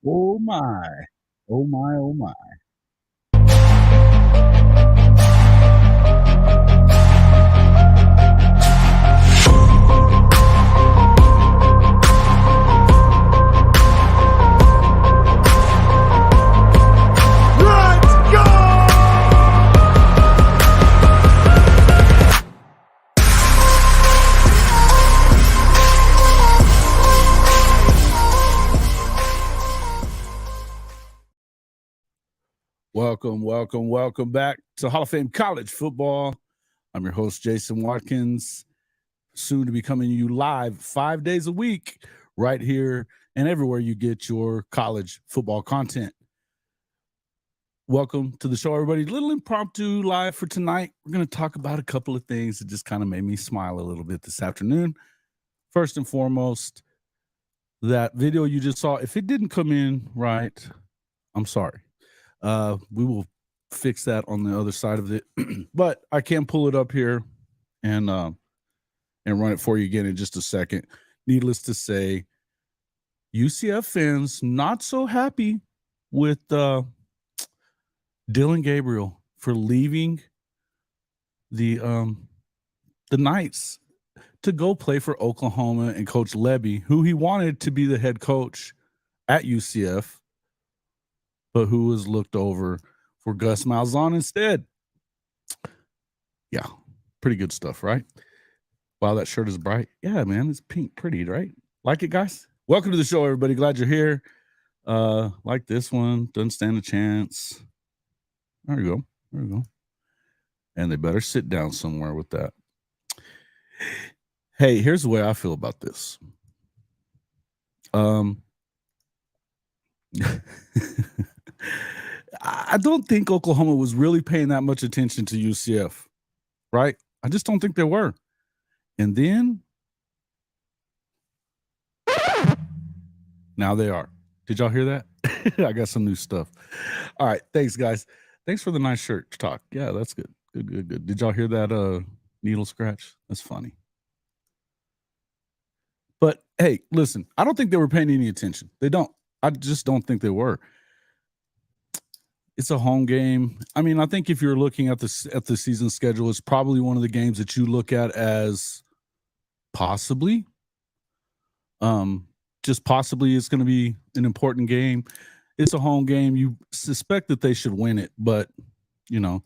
Oh my. Oh my, oh my. Welcome back to Hall of Fame College Football. I'm your host, Jason Watkins, soon to be coming to you live 5 days a week right here and everywhere you get your college football content. Welcome to the show, everybody. Little impromptu live for tonight. We're going to talk about a couple of things that just kind of made me smile a little bit this afternoon. First and foremost, that video you just saw, if it didn't come in right, I'm sorry. We will fix that on the other side of it, but I can pull it up here and run it for you again in just a second. Needless to say, UCF fans not so happy with Dillon Gabriel for leaving the Knights to go play for Oklahoma and Coach Lebby, who he wanted to be the head coach at UCF, but who was looked over for Gus Malzahn instead. Yeah, pretty good stuff, right? Wow, that shirt is bright. Yeah, man, it's pink, pretty, right? Like it, guys? Welcome to the show, everybody. Glad you're here. Like this one, doesn't stand a chance. There you go. And they better sit down somewhere with that. Hey, here's the way I feel about this. I don't think Oklahoma was really paying that much attention to UCF, right? I just don't think they were. And then now they are. Did y'all hear that? I got some new stuff. All right. Thanks, guys. Thanks for the nice shirt talk. Yeah, that's good. Good. Did y'all hear that needle scratch? That's funny. But hey, listen, I don't think they were paying any attention. They don't. I just don't think they were. It's a home game. I mean, I think if you're looking at the season schedule, it's probably one of the games that you look at as possibly, just possibly it's going to be an important game. It's a home game. You suspect that they should win it, but you know,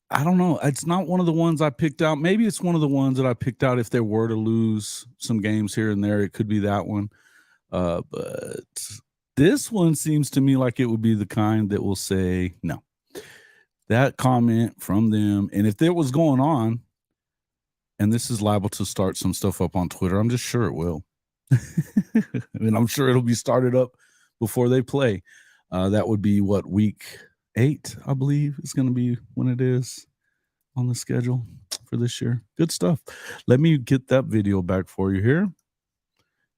I don't know. It's not one of the ones I picked out. Maybe it's one of the ones that I picked out if they were to lose some games here and there. It could be that one. But this one seems to me like it would be the kind that will say no. That comment from them, and if that was going on, and this is liable to start some stuff up on Twitter, I'm just sure it will. I mean, I'm sure it'll be started up before they play. That would be what, week 8, I believe, is going to be when it is on the schedule for this year. Good stuff. Let me get that video back for you here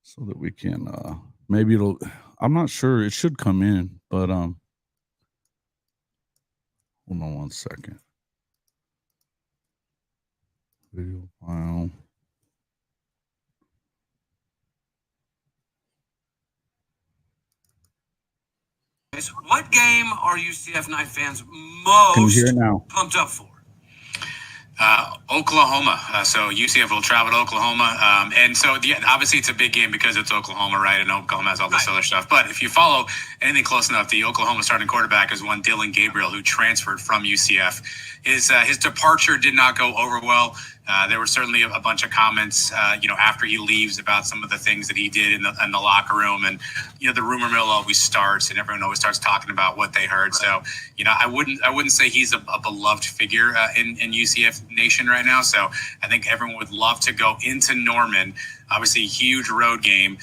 so that we can maybe it'll, I'm not sure, it should come in, but hold on one second. Video file. What game are UCF Knight fans most pumped up for? Oklahoma. So UCF will travel to Oklahoma. And so obviously it's a big game because it's Oklahoma, right? And Oklahoma has all this other stuff. But if you follow anything close enough, the Oklahoma starting quarterback is one Dillon Gabriel, who transferred from UCF. His departure did not go over well. There were certainly a bunch of comments, after he leaves about some of the things that he did in the locker room, and the rumor mill always starts, and everyone always starts talking about what they heard. Right. So, I wouldn't say he's a beloved figure in UCF Nation right now. So I think everyone would love to go into Norman, obviously a huge road game.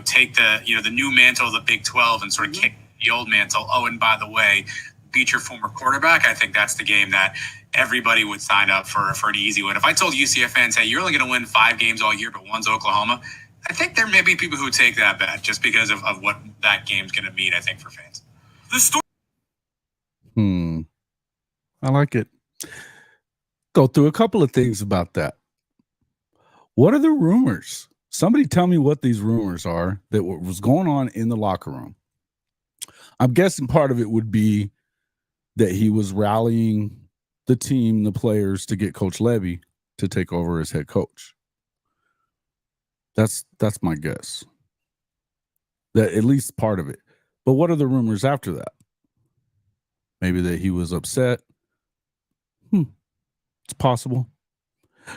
Take the new mantle of the Big 12 and sort of kick the old mantle. Oh, and by the way, beat your former quarterback. I think that's the game that everybody would sign up for an easy win. If I told UCF fans, hey, you're only going to win 5 games all year, but one's Oklahoma, I think there may be people who take that bet just because of what that game's going to mean, I think, for fans. The story. I like it. Go through a couple of things about that. What are the rumors? Somebody tell me what these rumors are that what was going on in the locker room. I'm guessing part of it would be that he was rallying the team, the players, to get Coach Levy to take over as head coach. That's my guess. That at least part of it. But what are the rumors after that? Maybe that he was upset. It's possible.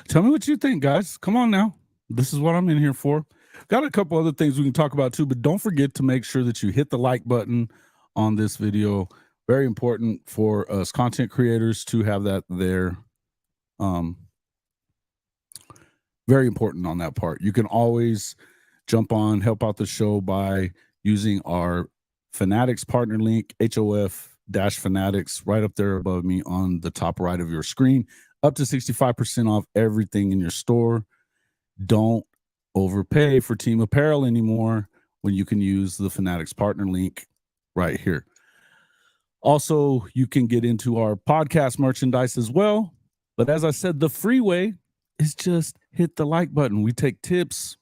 Tell me what you think, guys. Come on now. This is what I'm in here for. Got a couple other things we can talk about too, but don't forget to make sure that you hit the like button on this video. Very important for us content creators to have that there. Very important on that part. You can always jump on, help out the show by using our Fanatics partner link, HOF-Fanatics, right up there above me on the top right of your screen. Up to 65% off everything in your store. Don't overpay for team apparel anymore when you can use the Fanatics partner link right here. Also, you can get into our podcast merchandise as well. But as I said, the free way is just hit the like button. We take tips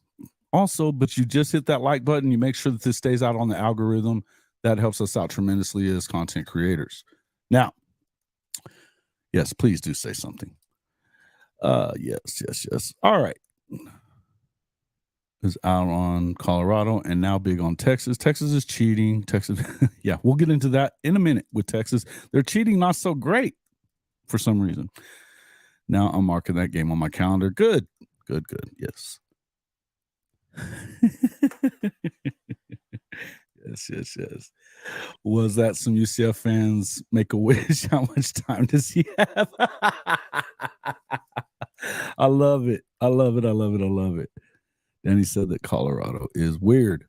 also, but you just hit that like button. You make sure that this stays out on the algorithm. That helps us out tremendously as content creators. Now, yes, please do say something. Yes. All right. Is out on Colorado and now big on Texas. Texas is cheating. Texas, yeah, we'll get into that in a minute with Texas. They're cheating not so great for some reason. Now I'm marking that game on my calendar. Good. Yes. Yes. Was that some UCF fans make a wish? How much time does he have? I love it. Danny said that Colorado is weird.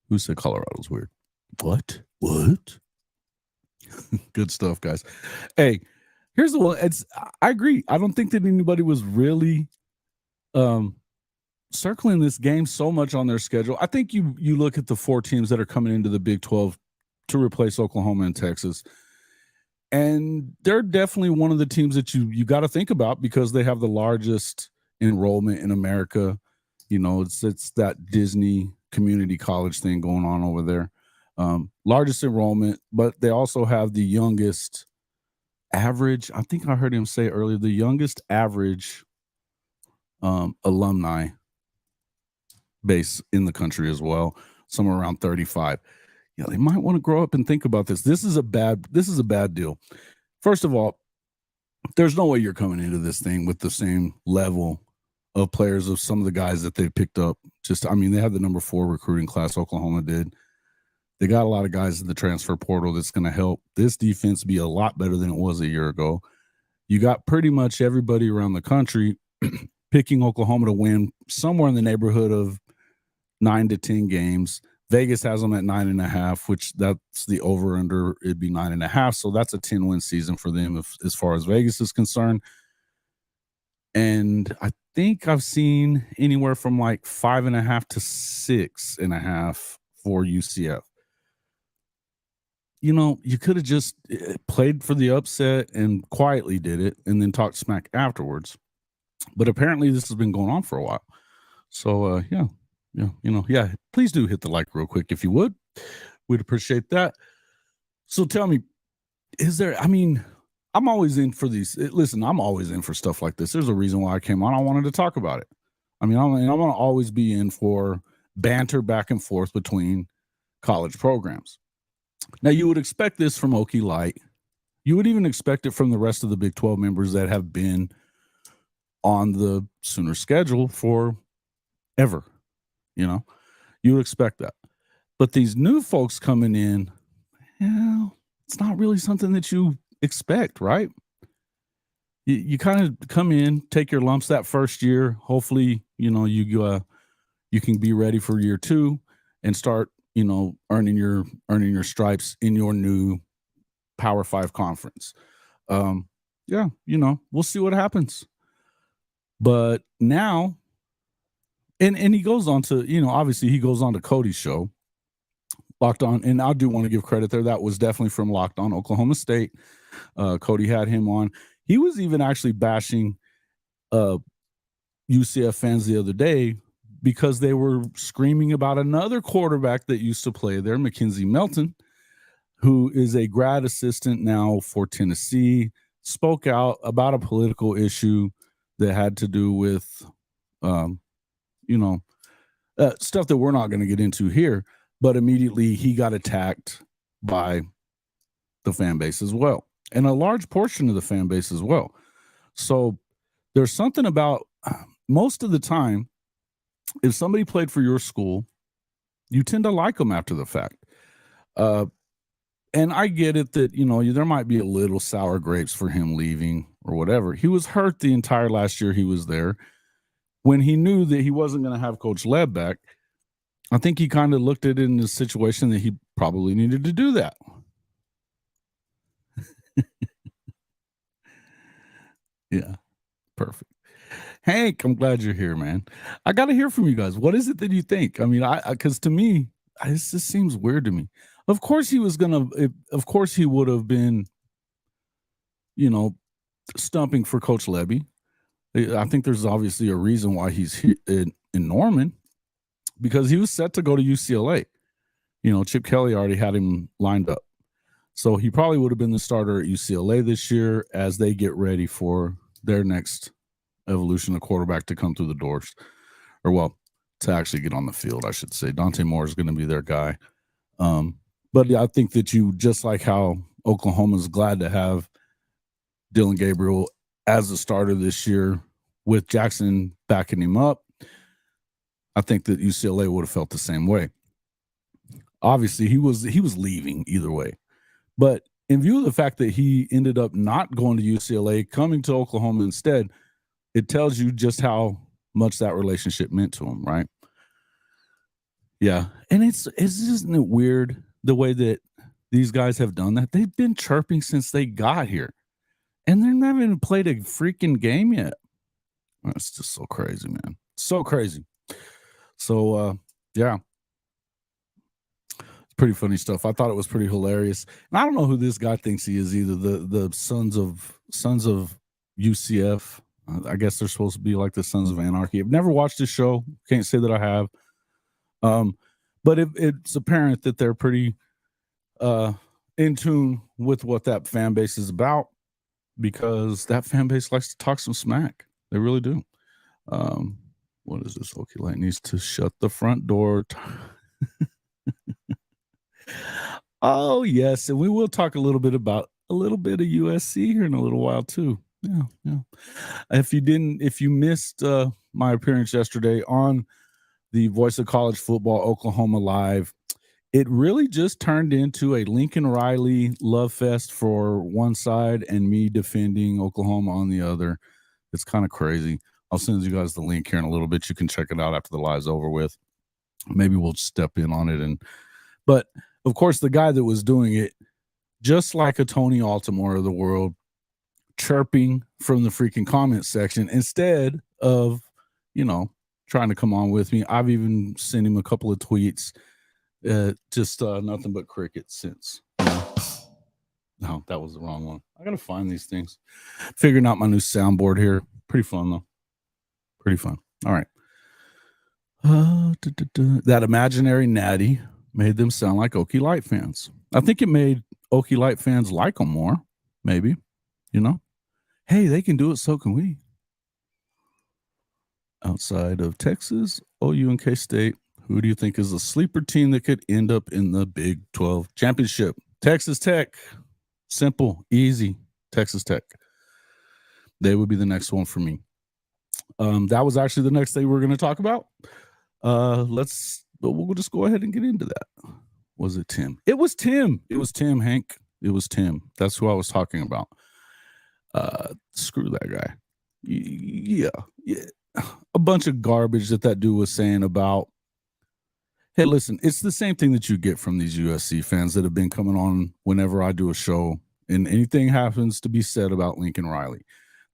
Who said Colorado's weird? What? Good stuff, guys. Hey, here's the one. I agree. I don't think that anybody was really circling this game so much on their schedule. I think you look at the 4 teams that are coming into the Big 12 to replace Oklahoma and Texas, and they're definitely one of the teams that you got to think about because they have the largest enrollment in America. You know, it's that Disney community college thing going on over there. Largest enrollment, but they also have the youngest average. I think I heard him say earlier, the youngest average alumni base in the country as well, somewhere around 35. Yeah, they might want to grow up and think about this. This is a bad deal. First of all, there's no way you're coming into this thing with the same level of players of some of the guys that they picked up. They had the number 4 recruiting class, Oklahoma did. They got a lot of guys in the transfer portal that's going to help this defense be a lot better than it was a year ago. You got pretty much everybody around the country picking Oklahoma to win somewhere in the neighborhood of 9 to 10 games. Vegas has them at 9.5, which that's the over under. It'd be 9.5. So that's a 10-win season for them as far as Vegas is concerned. And I think I've seen anywhere from like 5.5 to 6.5 for UCF. You know, you could have just played for the upset and quietly did it and then talked smack afterwards. But apparently this has been going on for a while. So, yeah, please do hit the like real quick if you would. We'd appreciate that. So tell me, I'm always in for these. Listen, I'm always in for stuff like this. There's a reason why I came on. I wanted to talk about it. I'm going to always be in for banter back and forth between college programs. Now, you would expect this from Okie Light. You would even expect it from the rest of the Big 12 members that have been on the Sooner schedule for ever. You know, you would expect that. But these new folks coming in, it's not really something that you expect, right? You kind of come in, take your lumps that first year. Hopefully, you can be ready for year 2 and start, earning your stripes in your new Power 5 conference. We'll see what happens. But now, and he goes on to, obviously he goes on to Cody's show, Locked On, and I do want to give credit there. That was definitely from Locked On Oklahoma State. Cody had him on. He was even actually bashing UCF fans the other day because they were screaming about another quarterback that used to play there, Mackenzie Melton, who is a grad assistant now for Tennessee, spoke out about a political issue that had to do with, stuff that we're not going to get into here, but immediately he got attacked by the fan base as well, and a large portion of the fan base as well. So there's something about, most of the time, if somebody played for your school, you tend to like them after the fact. And I get it that, there might be a little sour grapes for him leaving or whatever. He was hurt the entire last year he was there. When he knew that he wasn't going to have Coach Leb back, I think he kind of looked at it in the situation that he probably needed to do that. Yeah, perfect. Hank, I'm glad you're here, man. I got to hear from you guys. What is it that you think? I mean, because to me, this just seems weird to me. Of course he would have been, stumping for Coach Lebby. I think there's obviously a reason why he's here in Norman, because he was set to go to UCLA. Chip Kelly already had him lined up. So he probably would have been the starter at UCLA this year as they get ready for their next evolution of quarterback to come through the doors, to actually get on the field, I should say. Dante Moore is going to be their guy. But I think that just like how Oklahoma's glad to have Dillon Gabriel as a starter this year with Jackson backing him up, I think that UCLA would have felt the same way. Obviously, he was leaving either way. But in view of the fact that he ended up not going to UCLA, coming to Oklahoma instead, it tells you just how much that relationship meant to him, right? Yeah. And isn't it weird the way that these guys have done that? They've been chirping since they got here, and they're not even played a freaking game yet. That's just so crazy, man. So crazy. So, yeah. Pretty funny stuff. I thought it was pretty hilarious. And I don't know who this guy thinks he is either. The sons of UCF. I guess they're supposed to be like the Sons of Anarchy. I've never watched this show. Can't say that I have. But it's apparent that they're pretty in tune with what that fan base is about, because that fan base likes to talk some smack. They really do. What is this? Okay, Light needs to shut the front door. Oh, yes. And we will talk a little bit of USC here in a little while too. Yeah. If you missed my appearance yesterday on the Voice of College Football Oklahoma Live, it really just turned into a Lincoln Riley love fest for one side and me defending Oklahoma on the other. It's kind of crazy. I'll send you guys the link here in a little bit. You can check it out after the live's over with. Maybe we'll step in on it. But of course, the guy that was doing it, just like a Tony Altimore of the world, chirping from the freaking comment section instead of, trying to come on with me. I've even sent him a couple of tweets. Just nothing but crickets since. No, that was the wrong one. I gotta find these things. Figuring out my new soundboard here. Pretty fun though. Pretty fun. All right. That imaginary natty made them sound like Okie Light fans. I think it made Okie Light fans like them more. Maybe. Hey, they can do it, so can we. Outside of Texas, OU and K-State, who do you think is a sleeper team that could end up in the Big 12 championship? Texas Tech. Simple, easy. Texas Tech. They would be the next one for me. That was actually the next thing we were going to talk about. We'll just go ahead and get into that. Was it Tim? It was Tim, Hank. It was Tim. That's who I was talking about. Screw that guy. Yeah. A bunch of garbage that dude was saying about, hey, listen, it's the same thing that you get from these USC fans that have been coming on whenever I do a show and anything happens to be said about Lincoln Riley,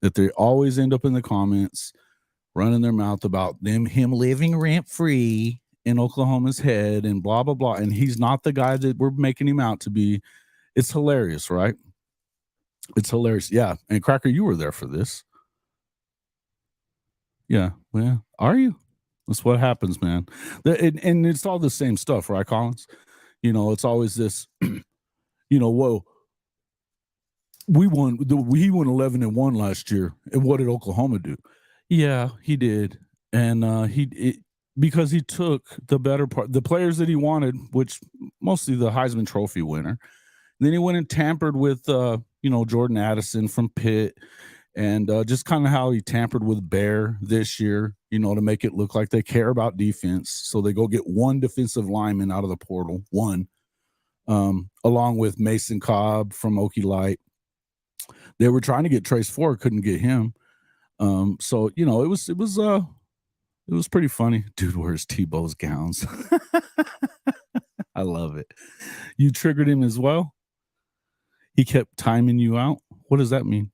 that they always end up in the comments running their mouth about him living rent-free in Oklahoma's head and blah, blah, blah. And he's not the guy that we're making him out to be. It's hilarious, right? It's hilarious. Yeah. And Cracker, you were there for this. Yeah. Well, are you? That's what happens, man. And it's all the same stuff, right, Collins? It's always this. he won 11-1 last year. And what did Oklahoma do? Yeah, he did. And because he took the better part, the players that he wanted, which mostly the Heisman Trophy winner. Then he went and tampered with, Jordan Addison from Pitt, and just kind of how he tampered with Bear this year, to make it look like they care about defense. So they go get one defensive lineman out of the portal, along with Mason Cobb from Okie Light. They were trying to get Trace Ford, couldn't get him. So it was pretty funny. Dude wears Tebow's gowns. I love it. You triggered him as well. He kept timing you out. What does that mean?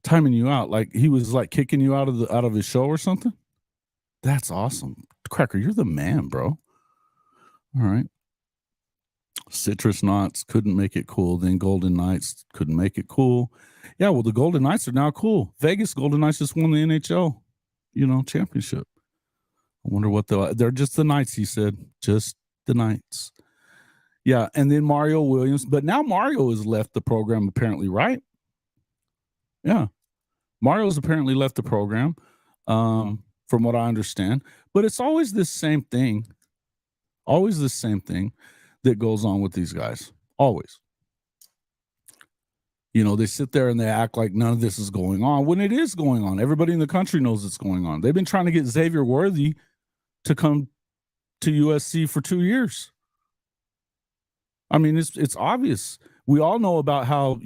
Timing you out, like he was like kicking you out of his show or something? That's awesome. Cracker, you're the man, bro. All right. Citrus Knots couldn't make it cool. Then Golden Knights couldn't make it cool. Yeah, well, the Golden Knights are now cool. Vegas Golden Knights just won the NHL, championship. I wonder what they're just the Knights, he said. Just the Knights. Yeah, and then Mario Williams. But now Mario has left the program apparently, right? Yeah. Mario's apparently left the program, from what I understand. But it's always this same thing. Always the same thing that goes on with these guys. Always. They sit there and they act like none of this is going on when it is going on. Everybody in the country knows it's going on. They've been trying to get Xavier Worthy to come to USC for 2 years. I mean, it's obvious. We all know about how,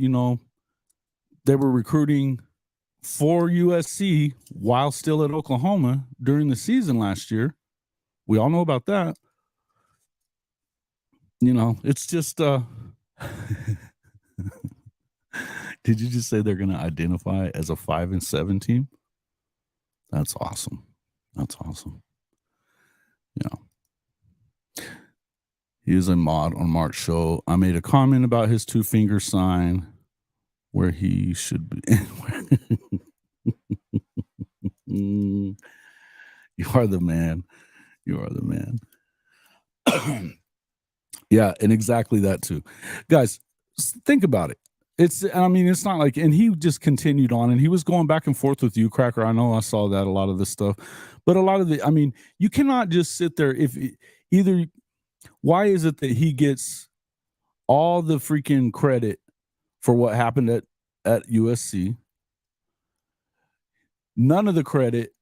they were recruiting for USC while still at Oklahoma during the season last year. We all know about that. It's just did you just say they're going to identify as a 5-7 team? That's awesome. That's awesome. Yeah. He is a mod on Mark's show. I made a comment about his 2-finger sign where he should be. You are the man. You are the man. Yeah, and exactly that too. Guys, think about it. It's not like, and he just continued on and he was going back and forth with you, Cracker. I know I saw that, a lot of this stuff, but a lot of you cannot just sit there why is it that he gets all the freaking credit for what happened at USC? None of the credit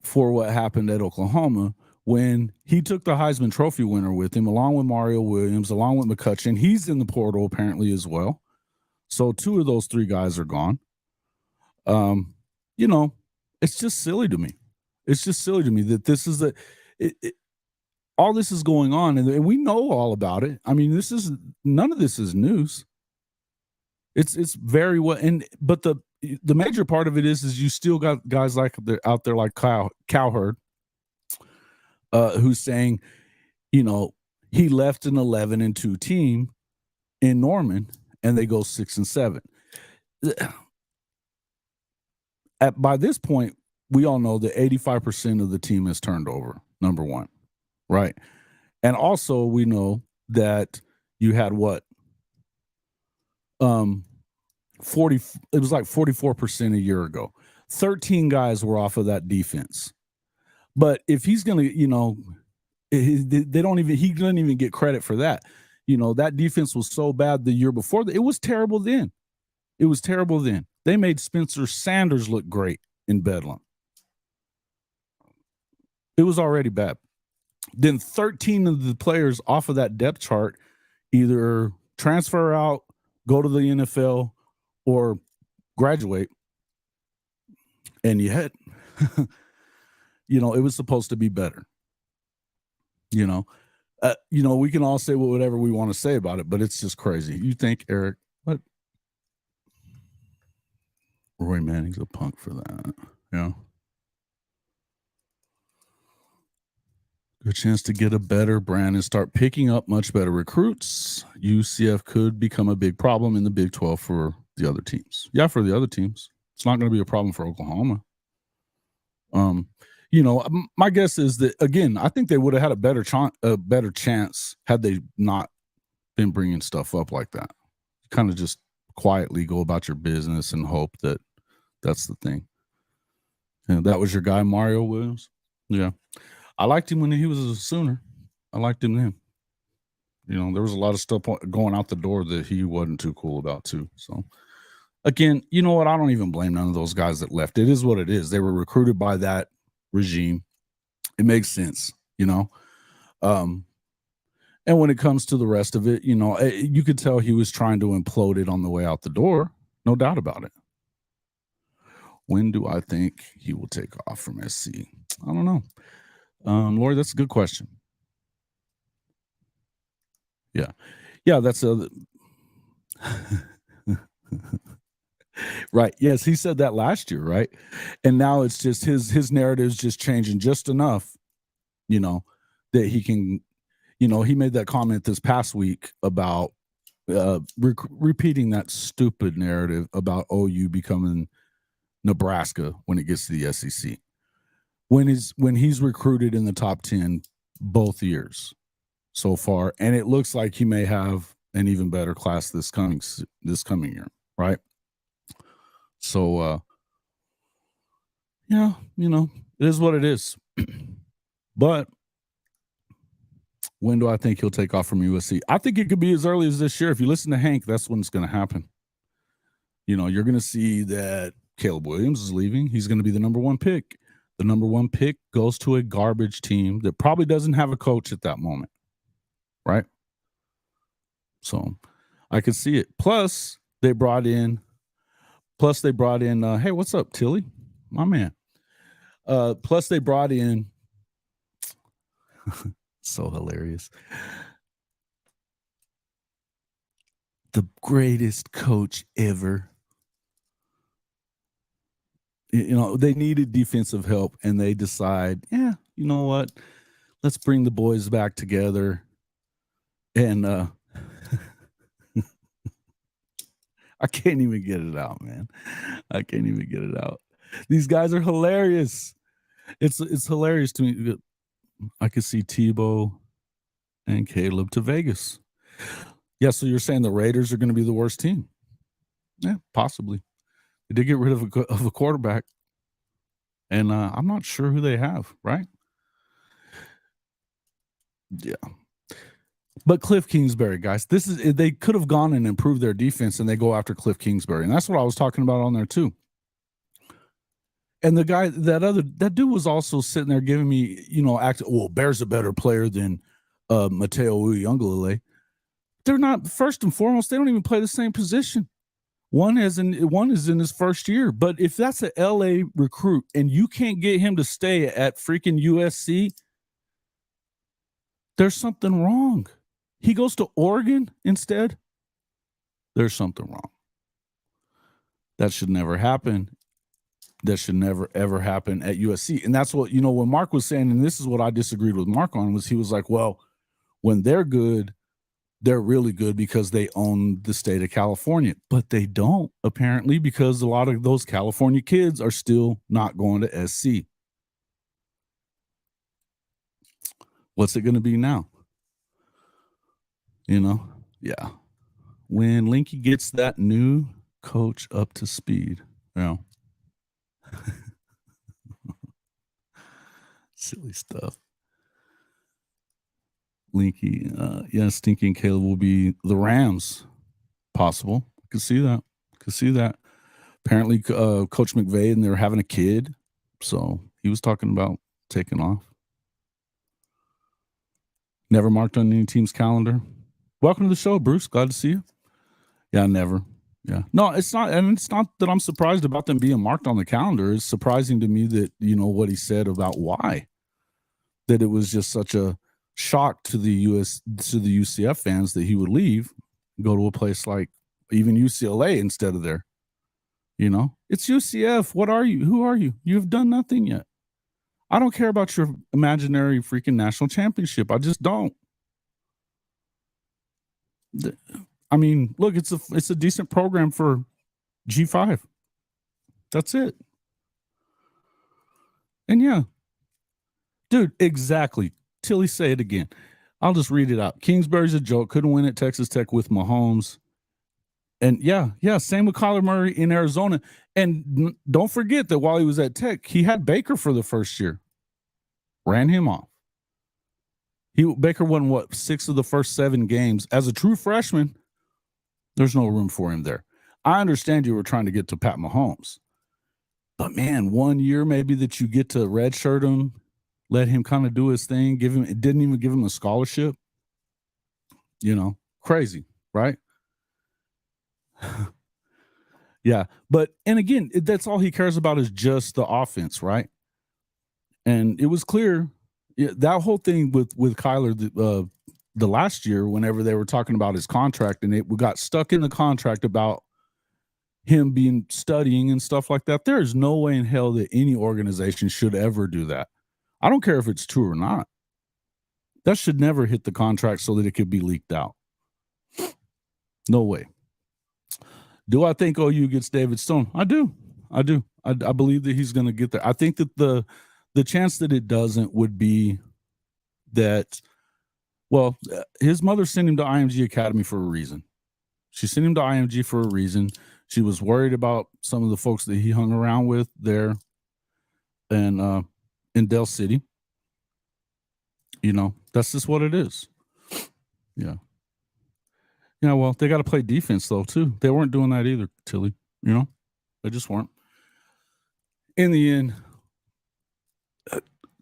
for what happened at Oklahoma when he took the Heisman Trophy winner with him, along with Mario Williams, along with McCutcheon. He's in the portal apparently as well. So 2 of those 3 guys are gone. It's just silly to me. It's just silly to me that this is all this is going on, and we know all about it. I mean, none of this is news. It's very well, but the major part of it is you still got guys like out there like Cowherd, who's saying, he left an 11-2 team in Norman, and they go 6-7. By this point, we all know that 85% of the team is turned over. Number one, right? And also, we know that you had what? 40. It was like 44% a year ago. 13 guys were off of that defense. But if he's gonna, he doesn't even get credit for that. That defense was so bad the year before. It was terrible then. It was terrible then. They made Spencer Sanders look great in Bedlam. It was already bad. Then 13 of the players off of that depth chart either transfer out, go to the NFL, or graduate. And yet, it was supposed to be better. We can all say whatever we want to say about it, but it's just crazy. You think, Eric, what? Roy Manning's a punk for that. Yeah. Good chance to get a better brand and start picking up much better recruits. UCF could become a big problem in the Big 12 for the other teams. Yeah, for the other teams. It's not going to be a problem for Oklahoma. My guess is that, again, I think they would have had a better chance had they not been bringing stuff up like that. Kind of just quietly go about your business and hope that that's the thing. And that was your guy, Mario Williams. Yeah. I liked him when he was a Sooner. I liked him then. You know, there was a lot of stuff going out the door that he wasn't too cool about too. So again, you know what? I don't even blame none of those guys that left. It is what it is. They were recruited by that regime. It makes sense, you know? And when it comes to the rest of it, you know, you could tell he was trying to implode it on the way out the door. No doubt about it. When do I think he will take off from SC? I don't know. Lori, that's a good question. Yeah. Yeah, that's a right. Yes, he said that last year, right? And now it's just his narrative's just changing just enough, you know, that he can, you know, he made that comment this past week about repeating that stupid narrative about OU becoming Nebraska when it gets to the SEC. When he's recruited in the top 10 both years so far, and it looks like he may have an even better class this coming year, right? So yeah, you know, it is what it is. But when do I think he'll take off from USC? I think it could be as early as this year. If you listen to Hank, that's when it's going to happen. You know, you're going to see that Caleb Williams is leaving. He's going to be the number 1 pick. The number 1 pick goes to a garbage team that probably doesn't have a coach at that moment, right? So I could see it. Plus, they brought in, hey, what's up, Tilly? My man. Plus, they brought in, so hilarious, the greatest coach ever. You know, they needed defensive help, and they decide, yeah, you know what? Let's bring the boys back together. And I can't even get it out, man. I can't even get it out. These guys are hilarious. It's hilarious to me. I could see Tebow and Caleb to Vegas. Yeah, so you're saying the Raiders are going to be the worst team? Yeah, possibly. They did get rid of a quarterback, and I'm not sure who they have, right? Yeah. But Cliff Kingsbury, guys, they could have gone and improved their defense, and they go after Cliff Kingsbury. And that's what I was talking about on there too. And the guy, that dude was also sitting there giving me, you know, Bear's a better player than Mateo Uiagalelei. They're not, first and foremost, they don't even play the same position. One is in his first year. But if that's a LA recruit and you can't get him to stay at freaking USC, there's something wrong. He goes to Oregon instead. There's something wrong. That should never happen. That should never, ever happen at USC. And that's what, you know, when Mark was saying, and this is what I disagreed with Mark on, was he was like, well, when they're good, they're really good because they own the state of California. But they don't, apparently, because a lot of those California kids are still not going to SC. What's it going to be now? You know? Yeah. When Linky gets that new coach up to speed. You know? Silly stuff. Linky, yeah, Stinking Caleb will be the Rams. Possible. Could see that. Apparently, Coach McVay and they're having a kid, so he was talking about taking off. Never marked on any team's calendar. Welcome to the show, Bruce. Glad to see you. Yeah, never. Yeah, no, it's not, and it's not that I'm surprised about them being marked on the calendar. It's surprising to me that, you know, what he said about why, that it was just such a shock to the UCF fans that he would leave, go to a place like even UCLA instead of there. You know, it's UCF. What are you? Who are you? You've done nothing yet. I don't care about your imaginary freaking national championship. I just don't. I mean, look, it's a decent program for G5. That's it. And yeah, dude, exactly. Tilly, say it again. I'll just read it out. Kingsbury's a joke. Couldn't win at Texas Tech with Mahomes. And yeah, same with Kyler Murray in Arizona. And don't forget that while he was at Tech, he had Baker for the first year. Ran him off. Baker won, 6 of the first 7 games. As a true freshman, there's no room for him there. I understand you were trying to get to Pat Mahomes. But, man, 1 year maybe that you get to redshirt him, let him kind of do his thing, didn't even give him a scholarship. Crazy, right? Yeah. And again, that's all he cares about is just the offense, right? And it was clear that whole thing with Kyler the last year, whenever they were talking about his contract, and we got stuck in the contract about him studying and stuff like that. There is no way in hell that any organization should ever do that. I don't care if it's true or not. That should never hit the contract so that it could be leaked out. No way. Do I think OU gets David Stone? I do. I believe that he's going to get there. I think that the chance that it doesn't would be that, his mother sent him to IMG Academy for a reason. She sent him to IMG for a reason. She was worried about some of the folks that he hung around with there and in Del City. That's just what it is. Yeah. Yeah, well, they got to play defense, though, too. They weren't doing that either, Tilly. They just weren't. In the end,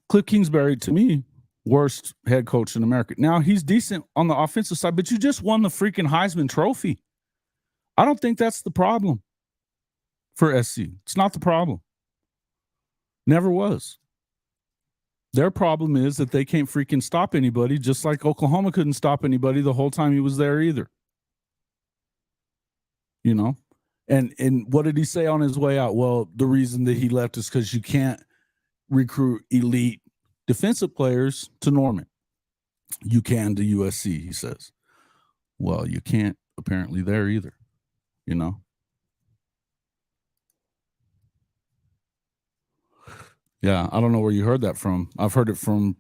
Cliff Kingsbury, to me, worst head coach in America. Now, he's decent on the offensive side, but you just won the freaking Heisman Trophy. I don't think that's the problem for SC. It's not the problem. Never was. Their problem is that they can't freaking stop anybody, just like Oklahoma couldn't stop anybody the whole time he was there either. And what did he say on his way out? Well, the reason that he left is because you can't recruit elite defensive players to Norman. You can to USC, he says. Well, you can't apparently there either, Yeah, I don't know where you heard that from. I've heard it from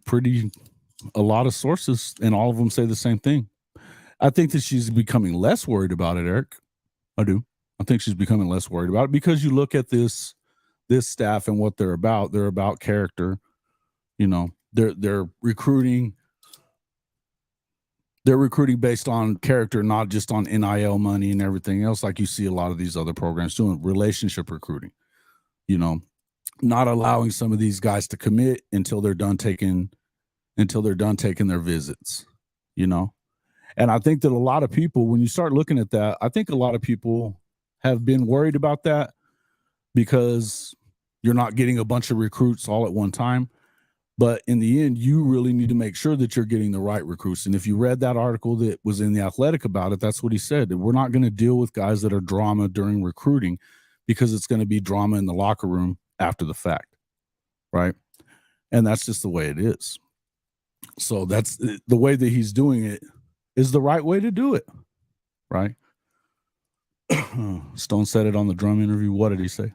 a lot of sources, and all of them say the same thing. I think that she's becoming less worried about it, Eric. I do. I think she's becoming less worried about it because you look at this staff and what they're about. They're about character. They're recruiting. They're recruiting based on character, not just on NIL money and everything else, like you see a lot of these other programs doing. Relationship recruiting. Not allowing some of these guys to commit until they're done taking their visits. And I think that a lot of people, when you start looking at that, I think a lot of people have been worried about that because you're not getting a bunch of recruits all at one time. But in the end, you really need to make sure that you're getting the right recruits. And if you read that article that was in The Athletic about it, that's what he said. That we're not going to deal with guys that are drama during recruiting because it's going to be drama in the locker room after the fact, right? And that's just the way it is. So that's the way that he's doing it is the right way to do it, right? Stone said it on the drum interview. What did he say?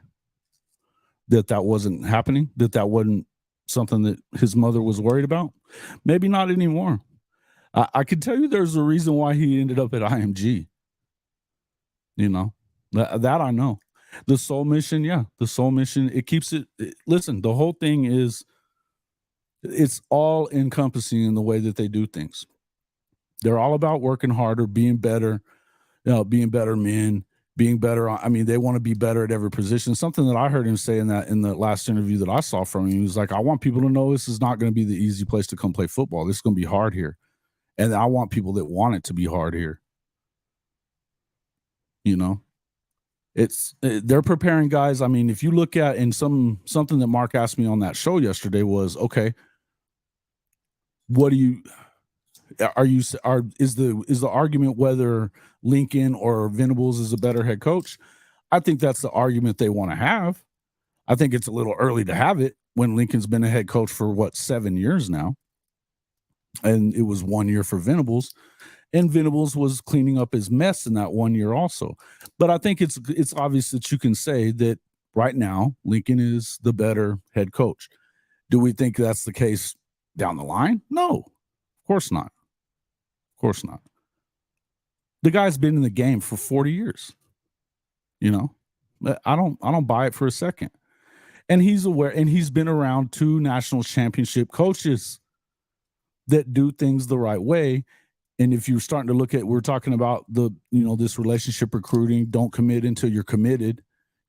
That wasn't happening? That wasn't something that his mother was worried about? Maybe not anymore. I can tell you there's a reason why he ended up at IMG. That I know. The soul mission, it keeps it. Listen, the whole thing is, it's all encompassing in the way that they do things. They're all about working harder, being better, being better men, being better. They want to be better at every position. Something that I heard him say in the last interview that I saw from him, he was like, I want people to know this is not going to be the easy place to come play football. This is going to be hard here. And I want people that want it to be hard here. They're preparing guys. If you look at, and something that Mark asked me on that show yesterday was, okay, is the argument whether Lincoln or Venables is a better head coach? I think that's the argument they want to have. I think it's a little early to have it when Lincoln's been a head coach for 7 years now. And it was 1 year for Venables. And Venables was cleaning up his mess in that 1 year also. But I think it's obvious that you can say that right now Lincoln is the better head coach. Do we think that's the case down the line? No, of course not. Of course not. The guy's been in the game for 40 years. You know, I don't buy it for a second. And he's aware, and he's been around 2 national championship coaches that do things the right way. And if you're starting to look at, we're talking about this relationship recruiting, don't commit until you're committed,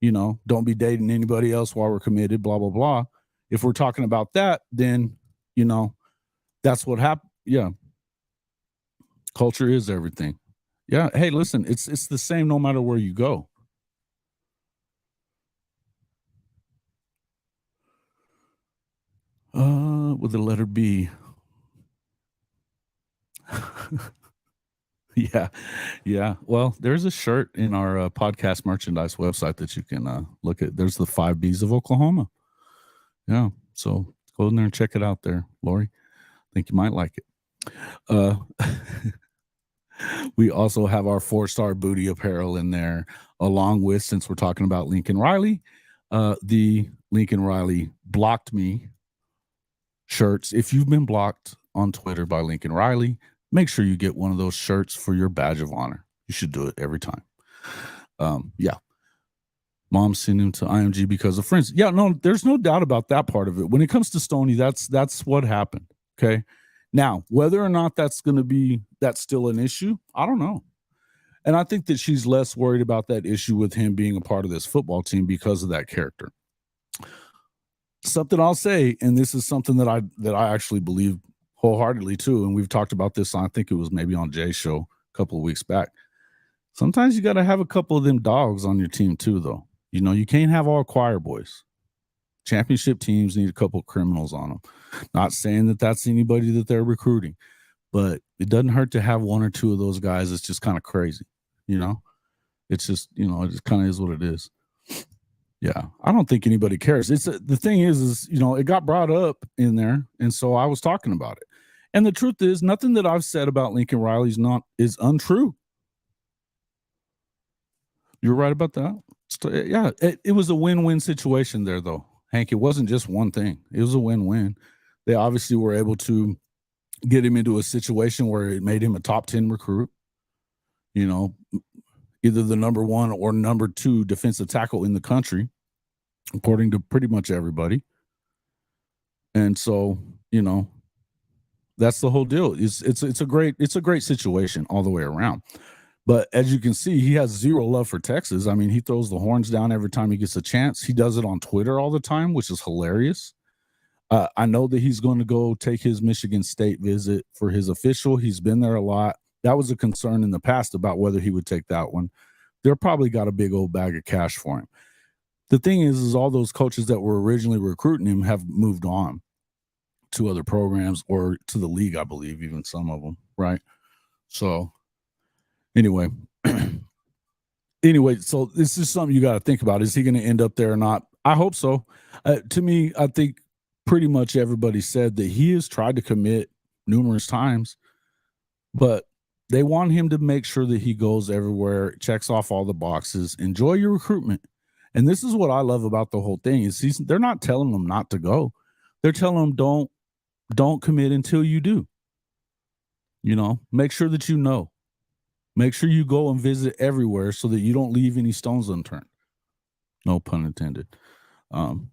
don't be dating anybody else while we're committed, blah, blah, blah. If we're talking about that, then, that's what happened. Yeah. Culture is everything. Yeah. Hey, listen, it's the same no matter where you go. With the letter B. Yeah. Well, there's a shirt in our podcast merchandise website that you can look at. There's the 5 Bs of Oklahoma. Yeah. So go in there and check it out there, Lori. I think you might like it. We also have our 4-star booty apparel in there, along with, since we're talking about Lincoln Riley, the Lincoln Riley blocked me shirts. If you've been blocked on Twitter by Lincoln Riley, make sure you get one of those shirts for your badge of honor. You should do it every time. Yeah. Mom sent him to IMG because of friends. Yeah, no, there's no doubt about that part of it. When it comes to Stoney, that's what happened. Okay. Now, whether or not that's still an issue, I don't know. And I think that she's less worried about that issue with him being a part of this football team because of that character. Something I'll say, and this is something that I actually believe wholeheartedly too, and we've talked about this, I think it was maybe on Jay's show a couple of weeks back. Sometimes you got to have a couple of them dogs on your team too, though. You can't have all choir boys. Championship teams need a couple of criminals on them. Not saying that that's anybody that they're recruiting, but it doesn't hurt to have 1 or 2 of those guys. It's just kind of crazy, It's just, it just kind of is what it is. Yeah, I don't think anybody cares. The thing is, it got brought up in there, and so I was talking about it. And the truth is, nothing that I've said about Lincoln Riley is untrue. You're right about that. Yeah, it was a win-win situation there, though, Hank. It wasn't just one thing. It was a win-win. They obviously were able to get him into a situation where it made him a top 10 recruit. Either the number 1 or number 2 defensive tackle in the country, according to pretty much everybody. And so, that's the whole deal. It's a great situation all the way around. But as you can see, he has zero love for Texas. I mean, he throws the horns down every time he gets a chance. He does it on Twitter all the time, which is hilarious. I know that he's going to go take his Michigan State visit for his official. He's been there a lot. That was a concern in the past about whether he would take that one. They're probably got a big old bag of cash for him. The thing is all those coaches that were originally recruiting him have moved on to other programs or to the league, I believe, even some of them, right? So anyway, so this is something you got to think about. Is he going to end up there or not? I hope so. To me, I think pretty much everybody said that he has tried to commit numerous times, but they want him to make sure that he goes everywhere, checks off all the boxes, enjoy your recruitment. And this is what I love about the whole thing is they're not telling them not to go. They're telling them don't commit until you do. Make sure that Make sure you go and visit everywhere so that you don't leave any stones unturned. No pun intended.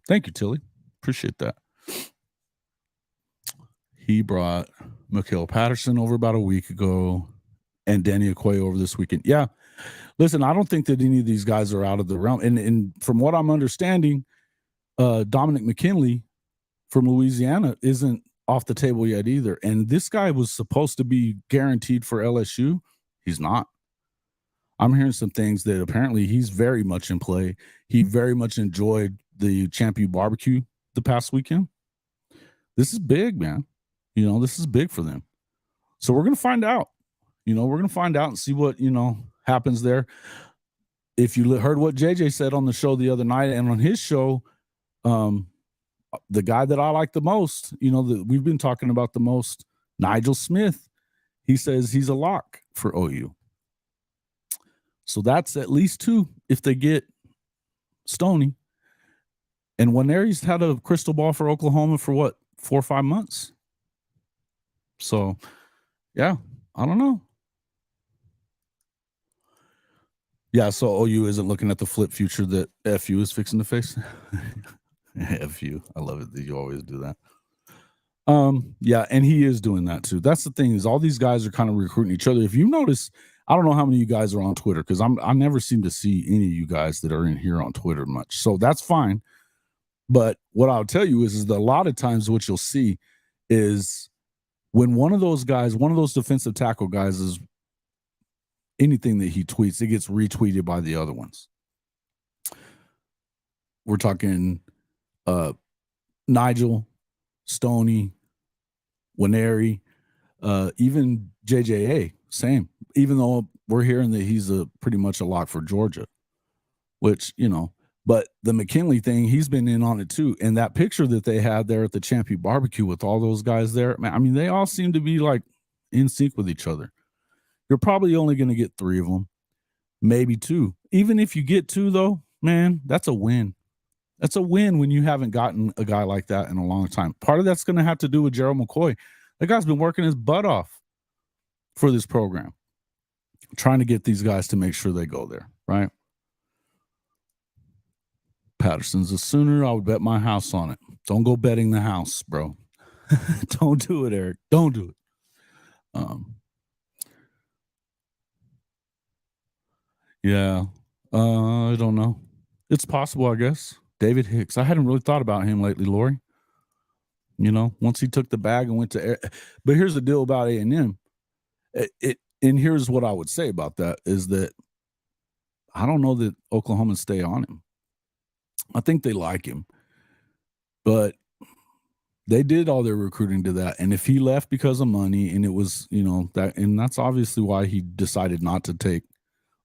Thank you, Tilly. Appreciate that. He brought Mikael Patterson over about a week ago and Danny Okoye over this weekend. Yeah. Listen, I don't think that any of these guys are out of the realm. And from what I'm understanding, Dominic McKinley from Louisiana isn't off the table yet either. And this guy was supposed to be guaranteed for LSU. He's not. I'm hearing some things that apparently he's very much in play. He very much enjoyed the Champion Barbecue the past weekend. This is big, man. This is big for them. So we're going to find out. We're going to find out and see what, happens there. If you heard what JJ said on the show the other night and on his show, the guy that I like the most, that we've been talking about the most, Nigel Smith, he says he's a lock for OU. So that's at least 2 if they get Stoney. And Waneri's had a crystal ball for Oklahoma for 4 or 5 months. So, yeah, I don't know. Yeah, so OU isn't looking at the flip future that FU is fixing to face. FU. I love it that you always do that. Yeah, and he is doing that too. That's the thing, is all these guys are kind of recruiting each other. If you notice, I don't know how many of you guys are on Twitter, because I never seem to see any of you guys that are in here on Twitter much. So that's fine. But what I'll tell you is that a lot of times what you'll see is when one of those guys, one of those defensive tackle guys, is anything that he tweets, it gets retweeted by the other ones. We're talking Nigel, Stoney, Winery, even JJA, same. Even though we're hearing that he's pretty much a lock for Georgia, which, you know, but the McKinley thing, he's been in on it too. And that picture that they had there at the Champion Barbecue with all those guys there, man, I mean, they all seem to be like in sync with each other. You're probably only going to get 3 of them, maybe 2. Even if you get 2, though, man, that's a win. That's a win when you haven't gotten a guy like that in a long time. Part of that's going to have to do with Gerald McCoy. That guy's been working his butt off for this program, trying to get these guys to make sure they go there, right? Patterson's a Sooner. I would bet my house on it. Don't go betting the house, bro. Don't do it, Eric. Don't do it. Yeah. I don't know. It's possible, I guess. David Hicks. I hadn't really thought about him lately, Lori. You know, once he took the bag and went to but here's the deal about A&M. And here's what I would say about that is that I don't know that Oklahoma stay on him. I think they like him, but they did all their recruiting to that. And if he left because of money, and it was, you know, that, and that's obviously why he decided not to take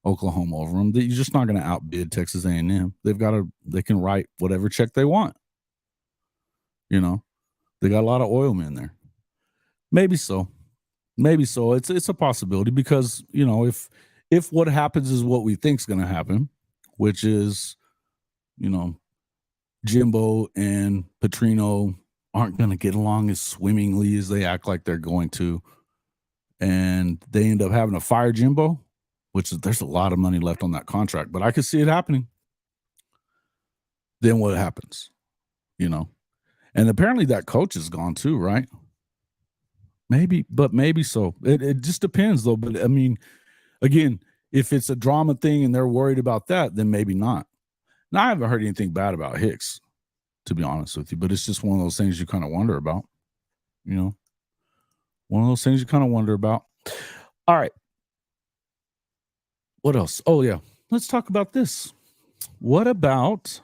Oklahoma over him. You're just not going to outbid Texas A&M. They can write whatever check they want. You know, they got a lot of oil men there. Maybe so. It's a possibility because, you know, if what happens is what we think is going to happen, which is, you know, Jimbo and Petrino aren't going to get along as swimmingly as they act like they're going to, and they end up having to fire Jimbo, which is, there's a lot of money left on that contract, but I could see it happening. Then what happens? You know, and apparently that coach is gone too, right? Maybe so. It just depends though. But I mean, again, if it's a drama thing and they're worried about that, then maybe not. Now, I haven't heard anything bad about Hicks, to be honest with you, but it's just one of those things you kind of wonder about, you know, one of those things you kind of wonder about. All right. What else? Oh, yeah. Let's talk about this. What about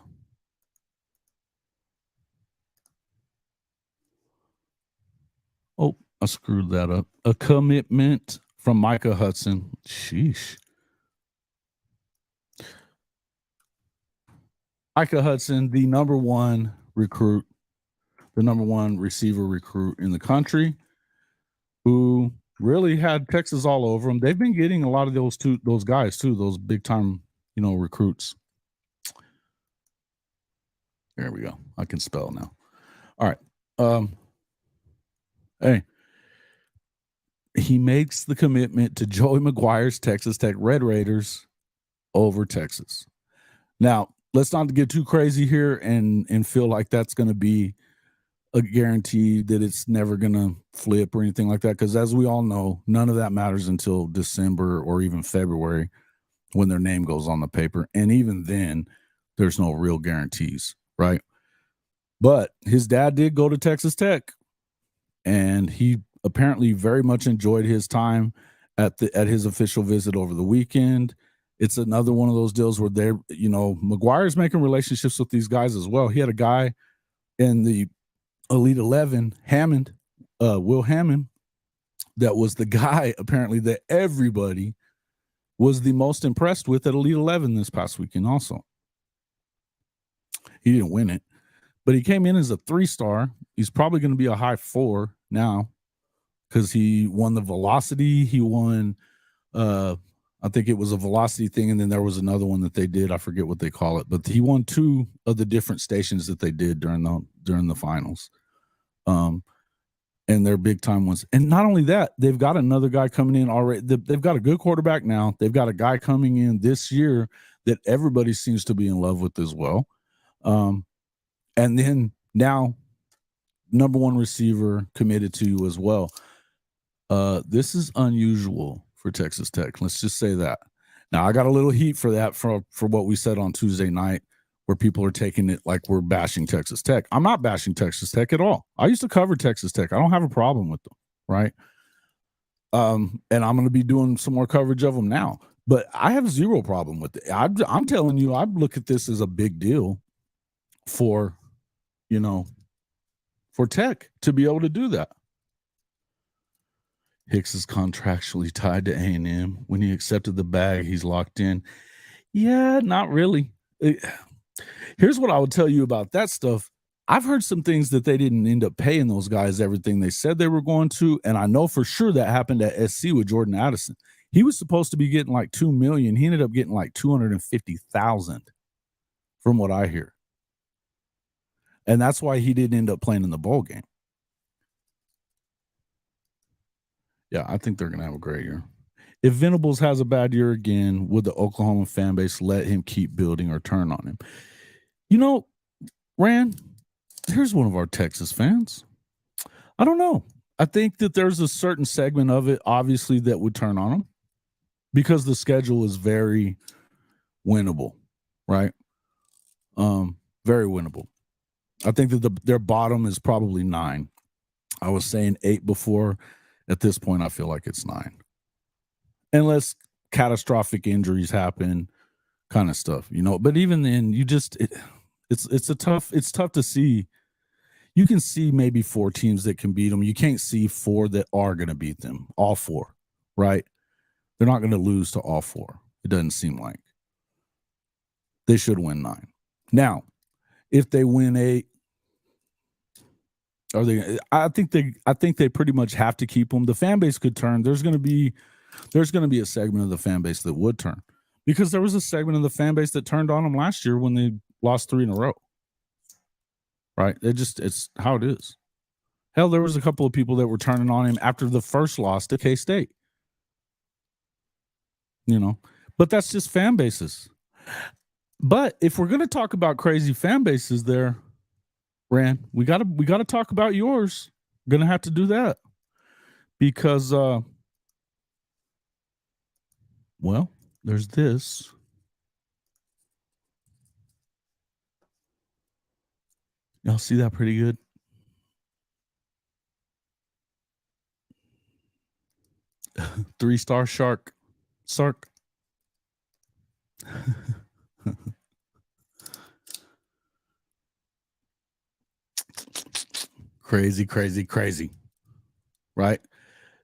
I screwed that up. A commitment from Micah Hudson. Sheesh. Micah Hudson, the number 1 recruit, the number 1 receiver recruit in the country, who really had Texas all over them. They've been getting a lot of those guys too, those big time, you know, recruits. There we go. I can spell now. All right. Hey, he makes the commitment to Joey McGuire's Texas Tech Red Raiders over Texas. Now, let's not get too crazy here and feel like that's going to be a guarantee that it's never going to flip or anything like that. Because as we all know, none of that matters until December or even February when their name goes on the paper. And even then, there's no real guarantees, right? But his dad did go to Texas Tech, and he apparently very much enjoyed his time at his official visit over the weekend. It's another one of those deals where they're, you know, McGuire's making relationships with these guys as well. He had a guy in the Elite 11, Hammond, Will Hammond, that was the guy apparently that everybody was the most impressed with at Elite 11 this past weekend also. He didn't win it, but he came in as a 3-star. He's probably going to be a high 4 now because he won the velocity. He won, I think it was a velocity thing, and then there was another one that they did. I forget what they call it, but he won 2 of the different stations that they did during the finals. and they're big time ones. And not only that, they've got another guy coming in already. They've got a good quarterback now. They've got a guy coming in this year that everybody seems to be in love with as well. And then now, number one receiver committed to you as well. This is unusual for Texas Tech. Let's just say that. Now, I got a little heat for that for what we said on Tuesday night, where people are taking it like we're bashing Texas Tech. I'm not bashing Texas Tech at all. I used to cover Texas Tech. I don't have a problem with them, right? And I'm going to be doing some more coverage of them now. But I have zero problem with it. I'm telling you, I look at this as a big deal for, for Tech to be able to do that. Hicks is contractually tied to A&M. When he accepted the bag, he's locked in. Yeah, not really. Here's what I would tell you about that stuff. I've heard some things that they didn't end up paying those guys everything they said they were going to, and I know for sure that happened at SC with Jordan Addison. He was supposed to be getting like $2 million. He ended up getting like $250,000 from what I hear. And that's why he didn't end up playing in the bowl game. Yeah, I think they're going to have a great year. If Venables has a bad year again, would the Oklahoma fan base let him keep building or turn on him? Rand, here's one of our Texas fans. I don't know. I think that there's a certain segment of it, obviously, that would turn on him because the schedule is very winnable, right? Very winnable. I think that their bottom is probably 9. I was saying 8 before. At this point, I feel like it's 9. Unless catastrophic injuries happen, kind of stuff, But even then, it's tough to see. You can see maybe 4 teams that can beat them. You can't see 4 that are going to beat them. All 4, right? They're not going to lose to all 4. It doesn't seem like. They should win 9. Now, if they win 8, are they? I think they pretty much have to keep them. The fan base could turn. There's going to be a segment of the fan base that would turn, because there was a segment of the fan base that turned on them last year when they lost 3 in a row. Right? It's how it is. Hell, there was a couple of people that were turning on him after the first loss to K-State. But that's just fan bases. But if we're going to talk about crazy fan bases there, Rand, we got to talk about yours. Going to have to do that because there's this. Y'all see that pretty good? Three-star Sark. Crazy. Right?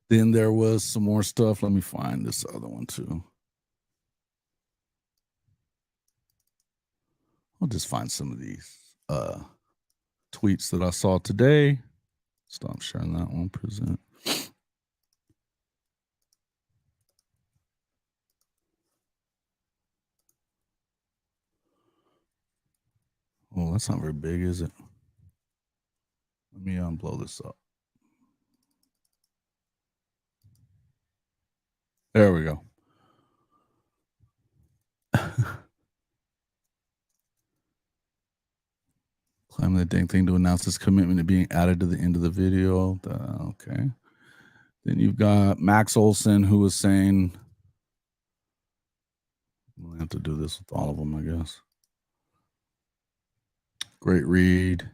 Then there was some more stuff. Let me find this other one too. I'll just find some of these tweets that I saw today. Stop sharing that one. Present. Oh, that's not very big, is it? Let me blow this up. There we go. Climb that dang thing to announce his commitment to being added to the end of the video. Okay. Then you've got Max Olson, who was saying, we'll have to do this with all of them, I guess. Great read.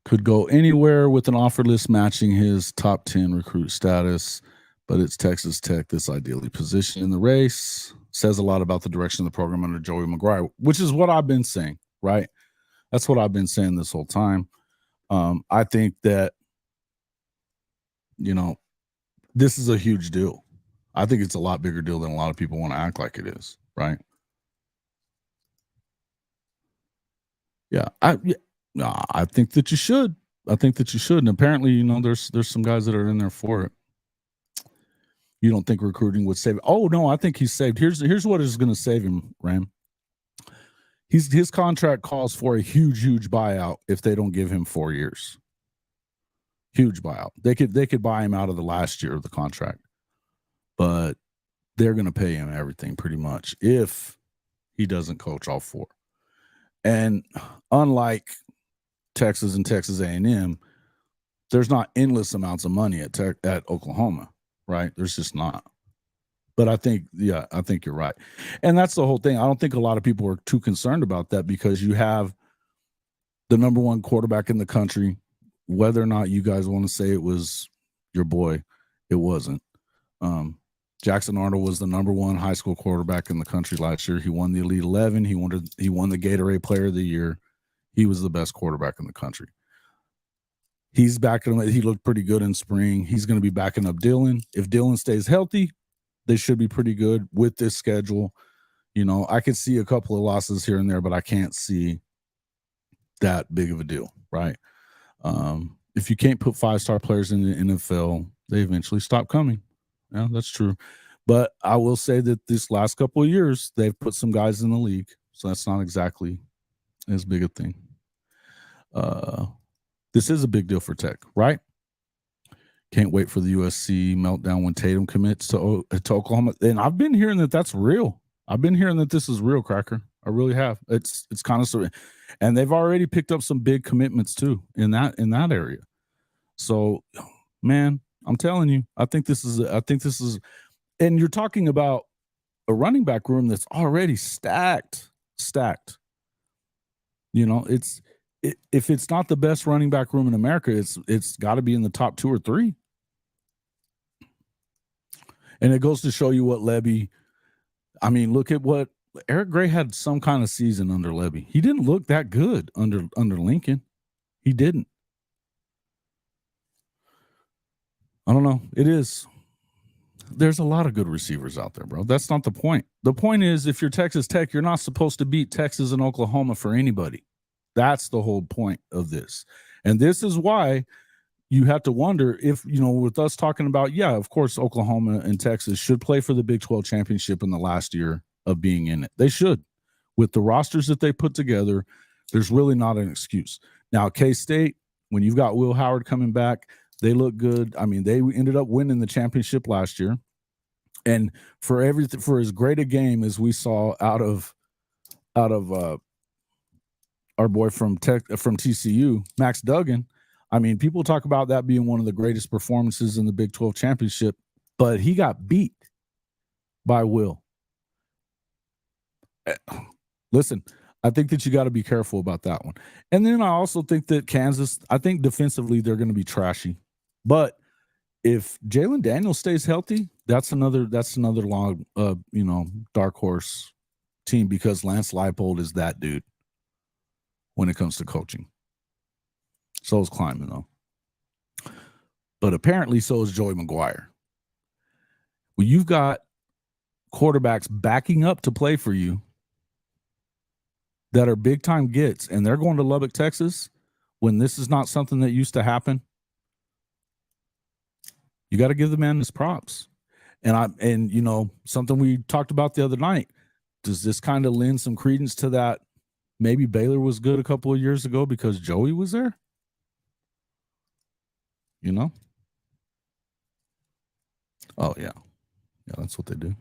Could go anywhere with an offer list matching his top 10 recruit status, but it's Texas Tech that's ideally positioned in the race. Says a lot about the direction of the program under Joey McGuire, which is what I've been saying, right? That's what I've been saying this whole time. I think that, this is a huge deal. I think it's a lot bigger deal than a lot of people want to act like it is, right? Yeah, I think that you should. I think that you should. And apparently, there's some guys that are in there for it. You don't think recruiting would save? Oh no, I think he's saved. Here's what is going to save him, Ram. His contract calls for a huge buyout if they don't give him 4 years. Huge buyout. They could buy him out of the last year of the contract, but they're going to pay him everything pretty much if he doesn't coach all 4. And unlike Texas and Texas A&M, there's not endless amounts of money at Oklahoma, right? There's just not. But I think you're right. And that's the whole thing. I don't think a lot of people are too concerned about that because you have the number 1 quarterback in the country. Whether or not you guys want to say it was your boy, it wasn't. Jackson Arnold was the number 1 high school quarterback in the country last year. He won the Elite 11. He won the Gatorade Player of the Year. He was the best quarterback in the country. He's backing him. He looked pretty good in spring. He's going to be backing up Dillon. If Dillon stays healthy, they should be pretty good with this schedule. You know, I could see a couple of losses here and there, but I can't see that big of a deal, right? If you can't put 5-star players in the NFL, they eventually stop coming. Yeah, that's true. But I will say that this last couple of years, they've put some guys in the league, so that's not exactly as big a thing. This is a big deal for Tech, right? Can't wait for the USC meltdown when Tatum commits to Oklahoma. And I've been hearing that that's real. I've been hearing that this is real, Cracker. I really have. It's kind of, and they've already picked up some big commitments too in that area. So, man, I'm telling you, I think this is, and you're talking about a running back room that's already stacked. You know, if it's not the best running back room in America, it's got to be in the top 2 or 3. And it goes to show you what Lebby. I mean, look at what Eric Gray had some kind of season under Lebby. He didn't look that good under Lincoln. He didn't. I don't know. There's a lot of good receivers out there, bro. That's not the point. The point is, if you're Texas Tech, you're not supposed to beat Texas and Oklahoma for anybody. That's the whole point of this. And this is why you have to wonder if, you know, with us talking about, yeah, of course, Oklahoma and Texas should play for the Big 12 championship in the last year of being in it. They should. With the rosters that they put together, there's really not an excuse. Now, K-State, when you've got Will Howard coming back, they look good. I mean, they ended up winning the championship last year. And for as great a game as we saw out of our boy from TCU, Max Duggan, I mean, people talk about that being one of the greatest performances in the Big 12 championship, but he got beat by Will. Listen, I think that you got to be careful about that one. And then I also think that Kansas, I think defensively they're going to be trashy. But if Jalen Daniels stays healthy, that's another long, dark horse team, because Lance Leipold is that dude when it comes to coaching. So is Kleiman, though. But apparently so is Joey McGuire. Well, you've got quarterbacks backing up to play for you that are big-time gets, and they're going to Lubbock, Texas, when this is not something that used to happen. You got to give the man his props. And you know, something we talked about the other night, does this kind of lend some credence to that maybe Baylor was good a couple of years ago because Joey was there? You know? Oh, yeah. Yeah, that's what they do.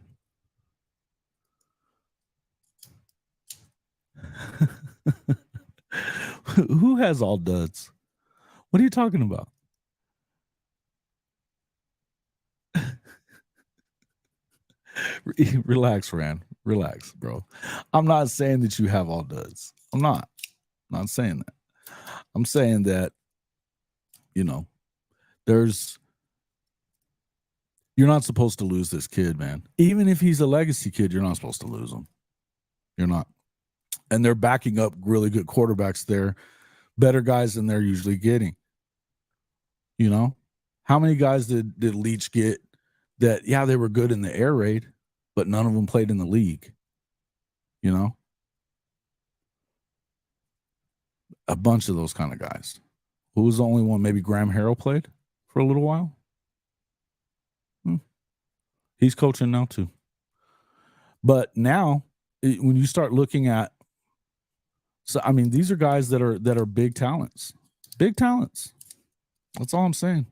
Who has all duds? What are you talking about? Relax, Rand. Relax, bro. I'm not saying that you have all duds. I'm not saying that. I'm saying that, you know, you're not supposed to lose this kid, man. Even if he's a legacy kid, you're not supposed to lose him. You're not. And they're backing up really good quarterbacks there, better guys than they're usually getting. You know, how many guys did Leach get that, yeah, they were good in the air raid, but none of them played in the league? You know, a bunch of those kind of guys. Who was the only one? Maybe Graham Harrell played for a little while. He's coaching now too. But now, when you start looking at, so I mean, these are guys that are big talents, That's all I'm saying.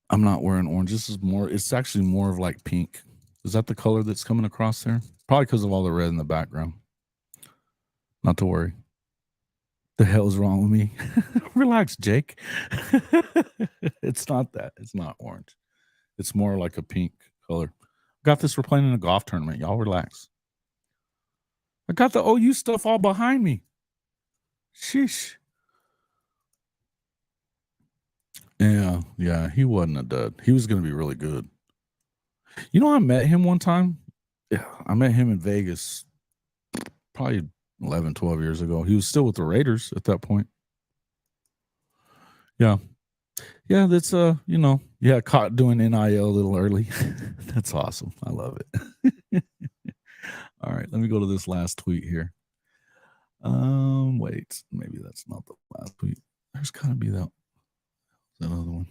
I'm not wearing orange. This is more, it's actually more of like pink. Is that the color that's coming across there? Probably because of all the red in the background. Not to worry. The hell's wrong with me? Relax, Jake. It's not that. It's not orange. It's more like a pink color. Got this. We're playing in a golf tournament. Y'all relax. I got the OU stuff all behind me. Sheesh. Yeah. He wasn't a dud. He was going to be really good. You know, I met him one time. Yeah, I met him in Vegas probably 11, 12 years ago. He was still with the Raiders at that point. Yeah. Yeah, that's caught doing NIL a little early. That's awesome. I love it. All right, let me go to this last tweet here. Wait, maybe that's not the last tweet. There's gotta be that other one.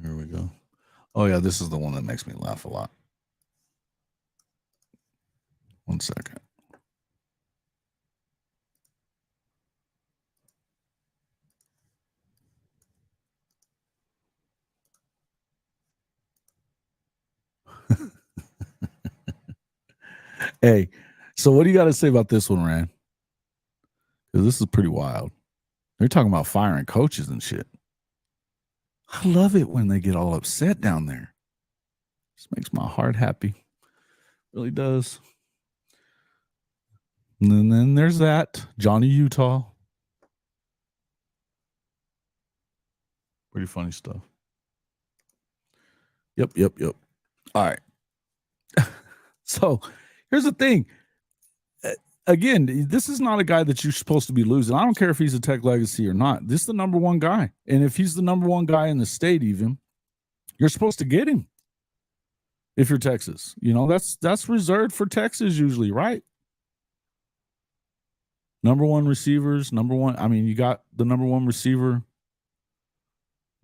Here we go. Oh yeah, this is the one that makes me laugh a lot. One second. Hey, so what do you got to say about this one, Rand? Because this is pretty wild. They're talking about firing coaches and shit. I love it when they get all upset down there. This makes my heart happy. Really does. And then there's that. Johnny Utah. Pretty funny stuff. Yep. All right. So here's the thing. Again, this is not a guy that you're supposed to be losing. I don't care if he's a Tech legacy or not. This is the number one guy. And if he's the number one guy in the state even, you're supposed to get him. If you're Texas, that's reserved for Texas usually, right? Number one receivers, you got the number one receiver,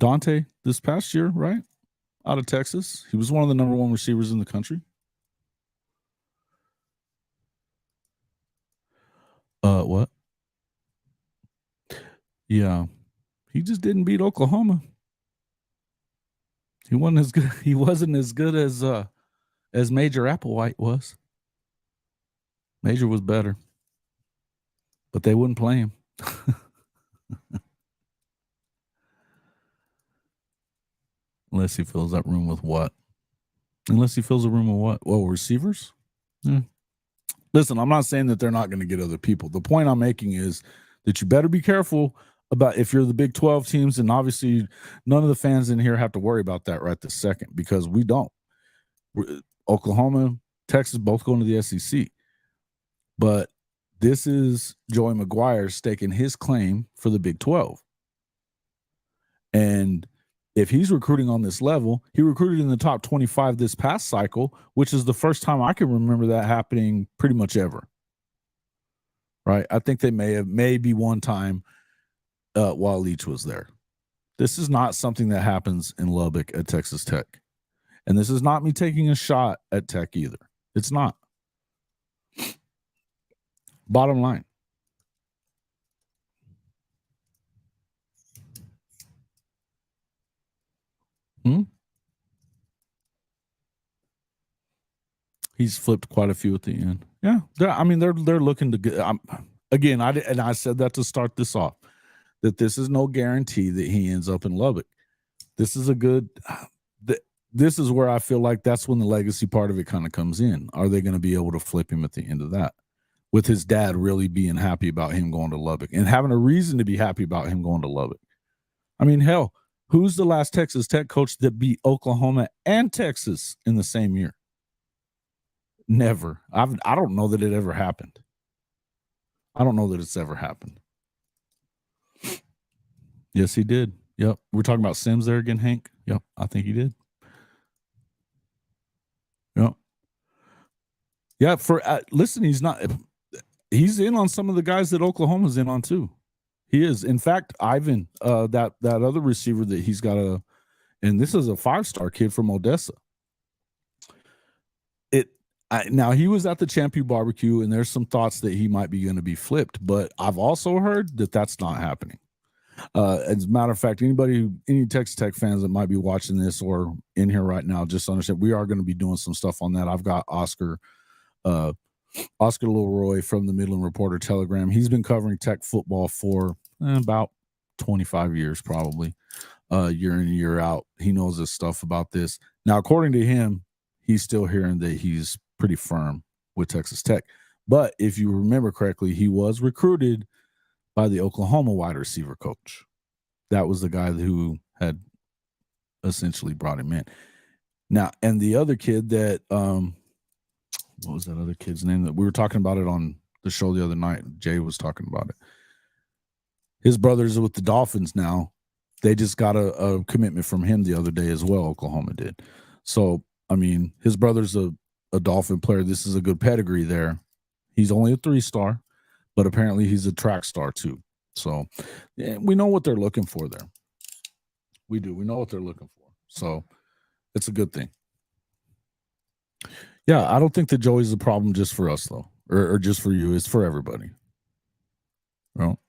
Dante, this past year, right? Out of Texas. He was one of the number one receivers in the country. What? Yeah. He just didn't beat Oklahoma. He wasn't as good. He wasn't as good as Major Applewhite was. Major was better. But they wouldn't play him. Unless he fills that room with what? Unless he fills a room with what? Well, receivers? Yeah. Listen, I'm not saying that they're not going to get other people. The point I'm making is that you better be careful about if you're the Big 12 teams, and obviously none of the fans in here have to worry about that right this second because we don't. Oklahoma, Texas, both going to the SEC. But this is Joey McGuire staking his claim for the Big 12. And if he's recruiting on this level, he recruited in the top 25 this past cycle, which is the first time I can remember that happening pretty much ever. Right? I think they maybe one time while Leach was there. This is not something that happens in Lubbock at Texas Tech. And this is not me taking a shot at Tech either. It's not. Bottom line. He's flipped quite a few at the end. Yeah, they're looking to get. Again, I said that to start this off, that this is no guarantee that he ends up in Lubbock. This is a good. This is where I feel like that's when the legacy part of it kind of comes in. Are they going to be able to flip him at the end of that? With his dad really being happy about him going to Lubbock and having a reason to be happy about him going to Lubbock. I mean, hell, who's the last Texas Tech coach that beat Oklahoma and Texas in the same year? Never. I don't know that it ever happened. I don't know that it's ever happened. Yes, he did. Yep. We're talking about Sims there again, Hank. Yep. I think he did. Yep. Yeah, listen, he's in on some of the guys that Oklahoma's in on too. He is. In fact, Ivan, that other receiver that he's got and this is a 5-star kid from Odessa. Now he was at the Champion Barbecue, and there's some thoughts that he might be going to be flipped, but I've also heard that that's not happening. As a matter of fact, any Texas Tech fans that might be watching this or in here right now, just understand we are going to be doing some stuff on that. I've got Oscar Leroy from the Midland Reporter Telegram. He's been covering Tech football for about 25 years, probably, year in and year out. He knows this stuff about this. Now, according to him, he's still hearing that he's pretty firm with Texas Tech. But if you remember correctly, he was recruited by the Oklahoma wide receiver coach. That was the guy who had essentially brought him in. Now, and the other kid that, what was that other kid's name? That we were talking about it on the show the other night. Jay was talking about it. His brother's with the Dolphins now. They just got a commitment from him the other day as well. Oklahoma did. So, I mean, his brother's a Dolphin player. This is a good pedigree there. He's only a 3-star, but apparently he's a track star too. So yeah, we know what they're looking for there. We do. We know what they're looking for. So it's a good thing. Yeah, I don't think that Joey's a problem just for us, though, or just for you. It's for everybody. Well,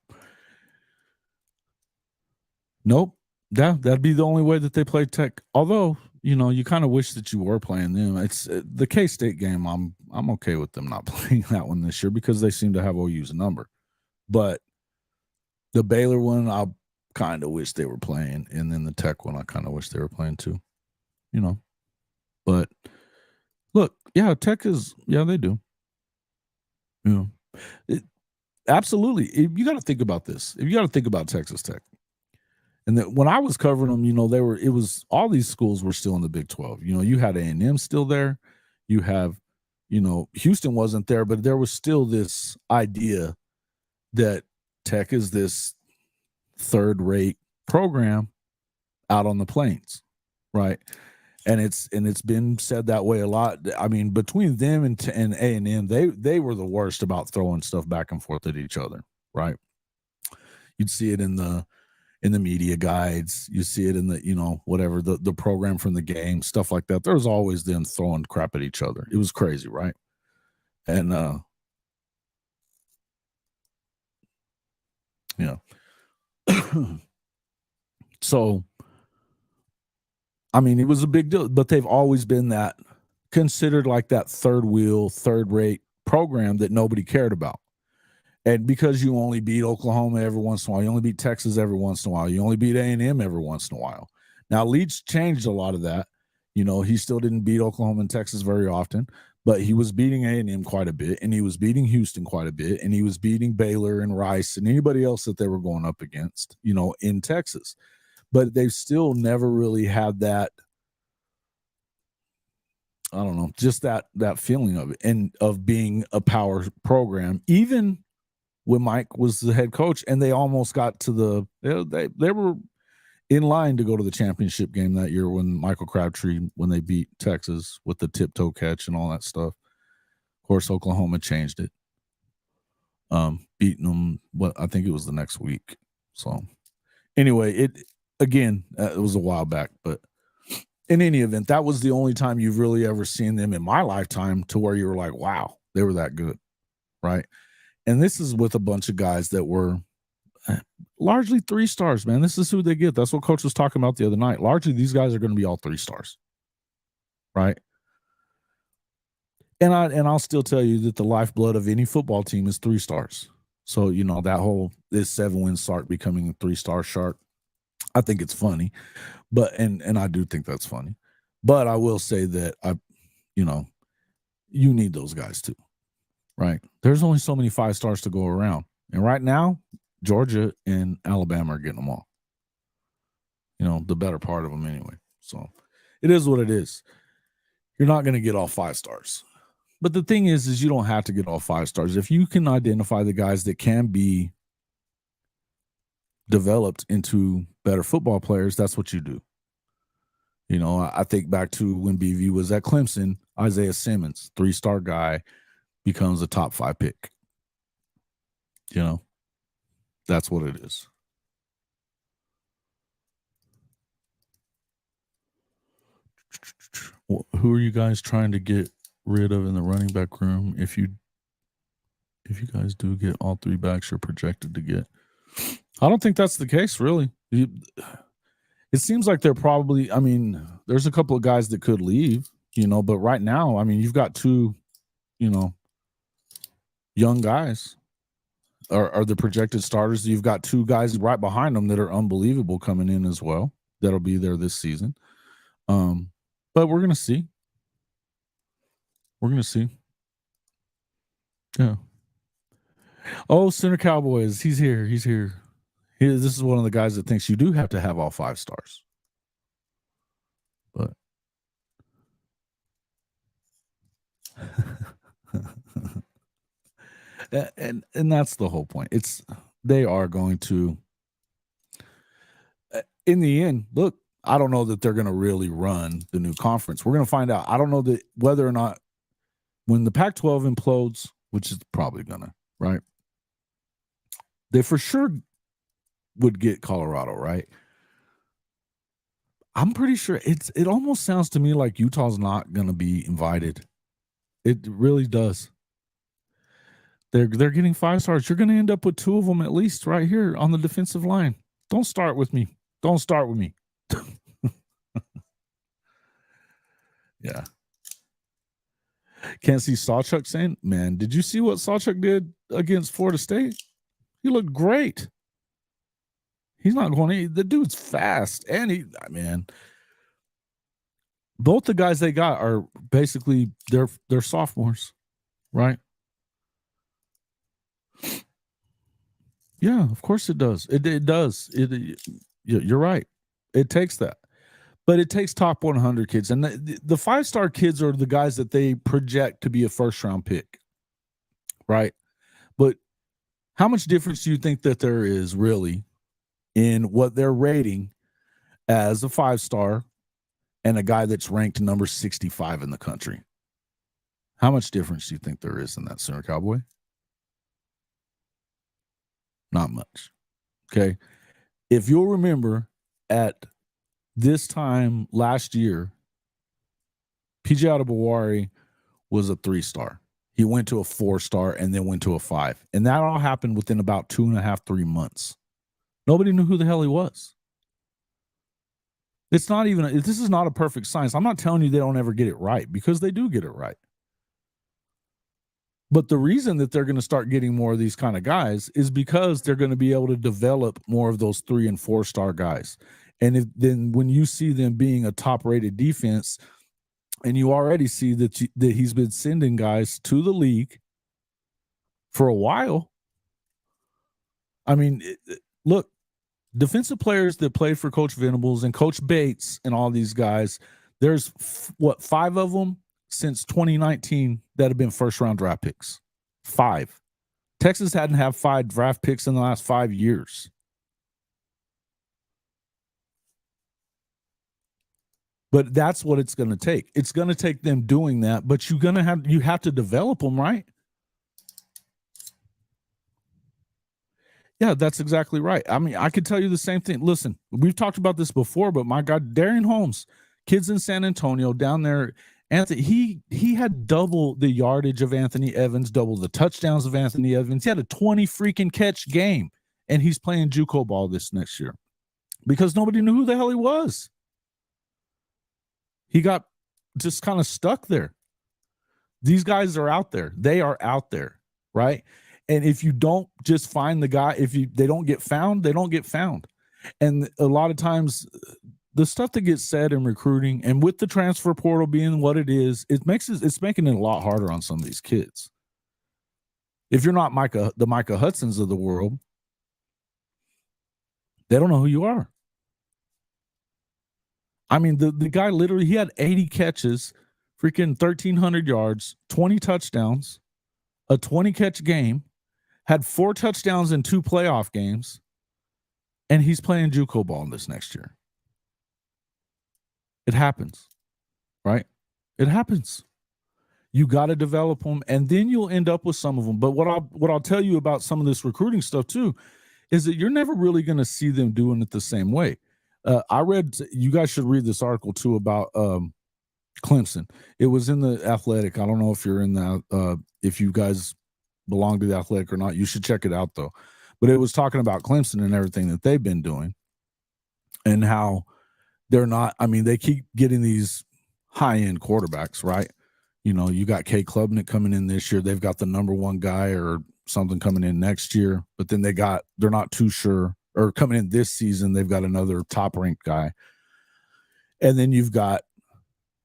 nope. Yeah, that'd be the only way that they play Tech. Although, you kind of wish that you were playing them. It's the K-State game. I'm okay with them not playing that one this year because they seem to have OU's number. But the Baylor one, I kind of wish they were playing, and then the Tech one, I kind of wish they were playing too. But look, yeah, Tech is, yeah, they do. Absolutely. You got to think about this. You got to think about Texas Tech. And that when I was covering them, all these schools were still in the Big 12. You had A&M still there. You have, Houston wasn't there, but there was still this idea that Tech is this third-rate program out on the plains, right? And it's been said that way a lot. I mean, between them and A&M, they were the worst about throwing stuff back and forth at each other, right? You'd see it in the media guides, you see it in the, whatever, the program from the game, stuff like that. There was always them throwing crap at each other. It was crazy, right? And so, I mean, it was a big deal, but they've always been that considered like that third-rate program that nobody cared about. And because you only beat Oklahoma every once in a while, you only beat Texas every once in a while, you only beat A&M every once in a while. Now, Leach changed a lot of that. He still didn't beat Oklahoma and Texas very often, but he was beating A&M quite a bit, and he was beating Houston quite a bit, and he was beating Baylor and Rice and anybody else that they were going up against, in Texas. But they've still never really had that, I don't know, just that feeling of it and of being a power program, even when Mike was the head coach, and they almost got to they were in line to go to the championship game that year when Michael Crabtree, when they beat Texas with the tiptoe catch and all that stuff. Of course, Oklahoma changed it, beating them. I think it was the next week. So anyway, it was a while back, but in any event, that was the only time you've really ever seen them in my lifetime to where you were like, wow, they were that good, right? And this is with a bunch of guys that were largely 3-stars, man. This is who they get. That's what Coach was talking about the other night. Largely, these guys are going to be all 3-stars, right? And I'll still tell you that the lifeblood of any football team is 3-stars. So, that whole this 7-win Sark becoming a 3-star shark, I think it's funny. But and I do think that's funny. But I will say that you need those guys too. Right. There's only so many 5-stars to go around. And right now, Georgia and Alabama are getting them all. The better part of them anyway. So it is what it is. You're not going to get all 5-stars. But the thing is you don't have to get all 5-stars. If you can identify the guys that can be developed into better football players, that's what you do. I think back to when BV was at Clemson. Isaiah Simmons, 3-star guy, becomes a top 5 pick. You know, that's what it is. Who are you guys trying to get rid of in the running back room? If you guys do get all 3 backs you're projected to get, I don't think that's the case, really. It seems like they're probably, I mean, there's a couple of guys that could leave, you know, but right now, I mean, you've got 2, you know, young guys are the projected starters. You've got 2 guys right behind them that are unbelievable coming in as well. That'll be there this season. But we're going to see. We're going to see. Yeah. Oh, Center Cowboys. He's here. He's here. This is one of the guys that thinks you do have to have all 5 stars. But and that's the whole point. They are going to, in the end, look, I don't know that they're going to really run the new conference. We're going to find out. I don't know that whether or not when the Pac-12 implodes, which is probably going to, right? They for sure would get Colorado, right? I'm pretty sure it almost sounds to me like Utah's not going to be invited. It really does. They're getting 5 stars. You're going to end up with 2 of them at least right here on the defensive line. Don't start with me. Don't start with me. Yeah. Can't see Sawchuk saying, man, did you see what Sawchuk did against Florida State? He looked great. He's not going to, the dude's fast. And man, both the guys they got are basically, they're sophomores, right? Yeah, of course it does. It does. You're right. It takes that. But it takes top 100 kids. And the 5-star kids are the guys that they project to be a first-round pick, right? But how much difference do you think that there is really in what they're rating as a 5-star and a guy that's ranked number 65 in the country? How much difference do you think there is in that, Center Cowboy? Not much. Okay. If you'll remember at this time last year, PJ Adebawari was a 3-star. He went to a 4-star and then went to a 5. And that all happened within about 2.5, 3 months. Nobody knew who the hell he was. It's not even, this is not a perfect science. I'm not telling you they don't ever get it right, because they do get it right. But the reason that they're going to start getting more of these kind of guys is because they're going to be able to develop more of those 3- and 4-star guys. And then when you see them being a top-rated defense, and you already see that he's been sending guys to the league for a while. I mean, look, defensive players that played for Coach Venables and Coach Bates and all these guys, there's, 5 of them since 2019 that have been first-round draft picks. 5. Texas hadn't had 5 draft picks in the last 5 years. But that's what it's going to take. It's going to take them doing that, but you have to develop them, right? Yeah, that's exactly right. I mean, I could tell you the same thing. Listen, we've talked about this before, but my God, Darian Holmes, kids in San Antonio down there, Anthony, he had double the yardage of Anthony Evans, double the touchdowns of Anthony Evans. He had a 20 freaking catch game, and he's playing JUCO ball this next year because nobody knew who the hell he was. He got just kind of stuck there. These guys are out there. They are out there, right? And if you don't just find the guy, they don't get found, they don't get found. And a lot of times the stuff that gets said in recruiting and with the transfer portal being what it is, it's making it a lot harder on some of these kids. If you're not the Micah Hudsons of the world, they don't know who you are. I mean, the guy literally, he had 80 catches, freaking 1,300 yards, 20 touchdowns, a 20-catch game, had 4 touchdowns in 2 playoff games, and he's playing JUCO ball this next year. It happens, right? It happens. You got to develop them, and then you'll end up with some of them. But what I'll tell you about some of this recruiting stuff too is that you're never really going to see them doing it the same way. I read, you guys should read this article too about Clemson. It was in the Athletic. I don't know if you're in that, if you guys belong to the Athletic or not. You should check it out though. But it was talking about Clemson and everything that they've been doing and how they're not, I mean, they keep getting these high-end quarterbacks, right? You know, you got K. Klubnik coming in this year. They've got the number one guy or something coming in next year, but then they're not too sure, or coming in this season, they've got another top-ranked guy. And then you've got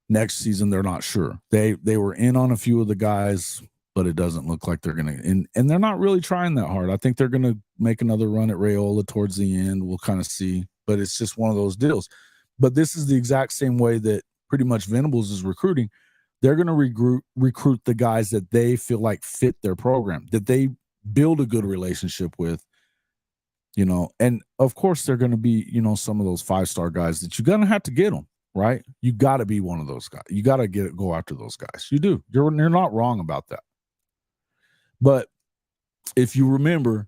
next season, they're not sure. They were in on a few of the guys, but it doesn't look like they're going to, and they're not really trying that hard. I think they're going to make another run at Raiola towards the end. We'll kind of see, but it's just one of those deals. But this is the exact same way that pretty much Venables is recruiting. They're going to recruit the guys that they feel like fit their program, that they build a good relationship with, you know. And of course, they're going to be, you know, some of those 5-star guys that you're going to have to get them, right? You got to be one of those guys. You got to go after those guys. You do. You're not wrong about that. But if you remember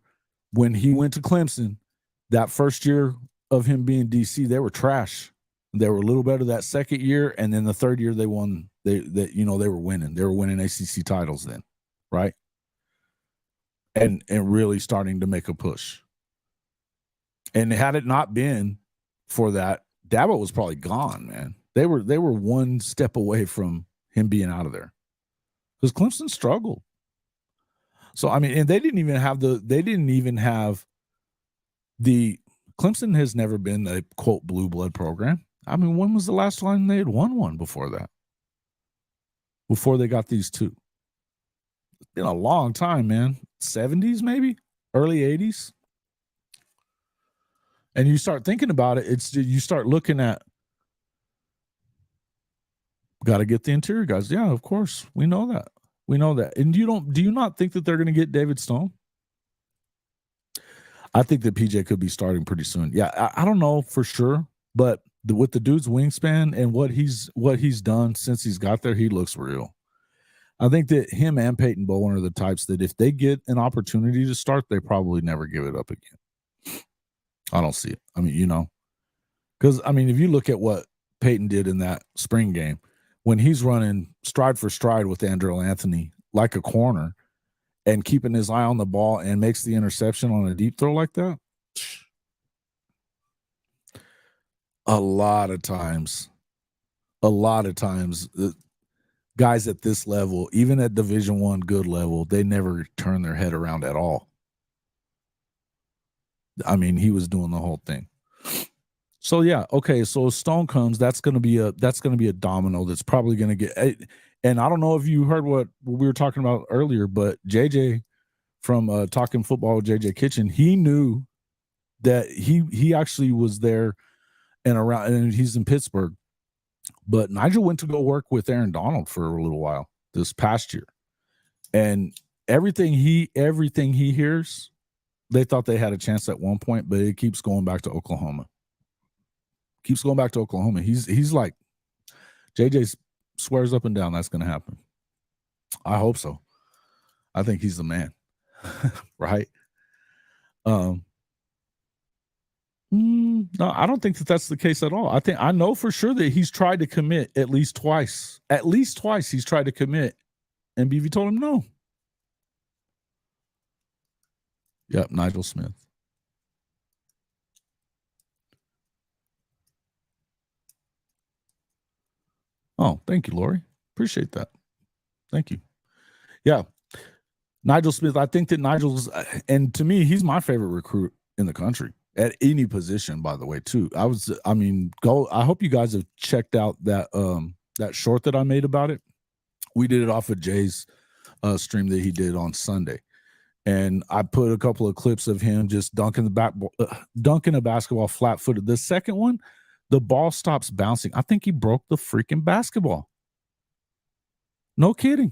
when he went to Clemson, that first year of him being DC, they were trash. They were a little better that second year, and then the third year they won. They were winning. They were winning ACC titles then, right? And really starting to make a push. And had it not been for that, Dabo was probably gone, man. They were one step away from him being out of there because Clemson struggled. So I mean, and they didn't even have the Clemson has never been a quote blue blood program. I mean, when was the last time they had won one before that? Before they got these two? It's been a long time, man. 70s, maybe early 80s. And you start thinking about it, you start looking at, got to get the interior guys. Yeah, of course. We know that. And do you not think that they're going to get David Stone? I think that PJ could be starting pretty soon. Yeah, I don't know for sure, but with the dude's wingspan and what he's done since he's got there, he looks real. I think that him and Peyton Bowen are the types that if they get an opportunity to start, they probably never give it up again. I don't see it. I mean, you know, because, I mean, if you look at what Peyton did in that spring game, when he's running stride for stride with Andrew Anthony like a corner and keeping his eye on the ball and makes the interception on a deep throw like that, a lot of times, guys at this level, even at Division I good level, they never turn their head around at all. I mean, he was doing the whole thing. So yeah, okay. So Stone comes, that's gonna be a domino that's probably gonna get. And I don't know if you heard what we were talking about earlier, but JJ from Talking Football with JJ Kitchen, he knew that he actually was there and around, and he's in Pittsburgh. But Nigel went to go work with Aaron Donald for a little while this past year, and everything he hears, they thought they had a chance at one point, but it keeps going back to Oklahoma. He's like, JJ swears up and down that's going to happen. I hope so. I think he's the man, right? No, I don't think that that's the case at all. I know for sure that he's tried to commit at least twice. At least twice he's tried to commit, and BV told him no. Yep, Nigel Smith. Oh, thank you, Lori. Appreciate that. Thank you. Yeah, Nigel Smith. I think that Nigel's, and to me, he's my favorite recruit in the country at any position, by the way, too. I hope you guys have checked out that short that I made about it. We did it off of Jay's stream that he did on Sunday. And I put a couple of clips of him just dunking a basketball flat-footed. The second one, the ball stops bouncing. I think he broke the freaking basketball. No kidding.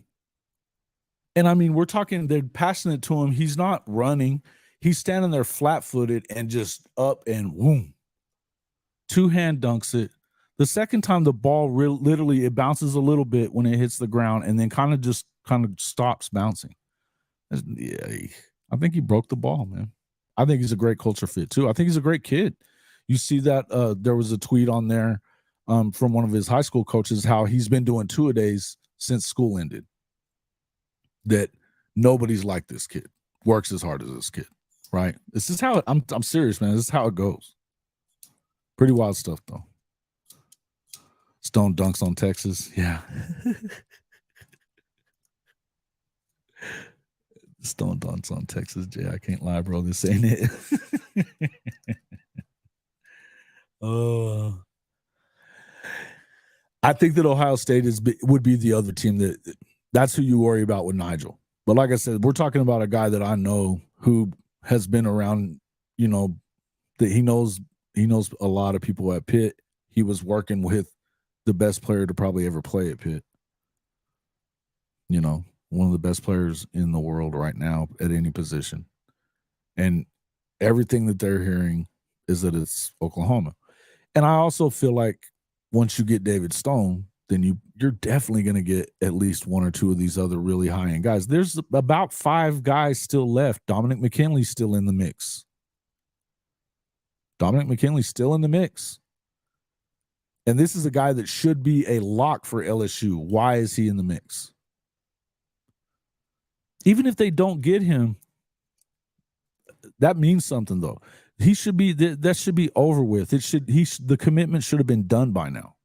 And I mean, we're talking, they're passing it to him. He's not running. He's standing there flat-footed and just up and boom. Two-hand dunks it. The second time the ball literally it bounces a little bit when it hits the ground and then kind of stops bouncing. Yeah, I think he broke the ball, man. I think he's a great culture fit too. I think he's a great kid. You see that there was a tweet on there from one of his high school coaches how he's been doing two-a-days since school ended. That nobody's like this kid. Works as hard as this kid, right? This is how I'm serious, man. This is how it goes. Pretty wild stuff, though. Stone dunks on Texas. Yeah. Stone dunks on Texas. Jay, I can't lie, bro. This ain't it. I think that Ohio State would be the other team that's who you worry about with Nigel. But like I said, we're talking about a guy that I know who has been around, that he knows a lot of people at Pitt. He was working with the best player to probably ever play at Pitt. One of the best players in the world right now at any position. And everything that they're hearing is that it's Oklahoma. And I also feel like once you get David Stone, then you're definitely going to get at least one or two of these other really high-end guys. There's about 5 guys still left. Dominic McKinley's still in the mix. And this is a guy that should be a lock for LSU. Why is he in the mix? Even if they don't get him, that means something, though. He should be that should be over with. The commitment should have been done by now.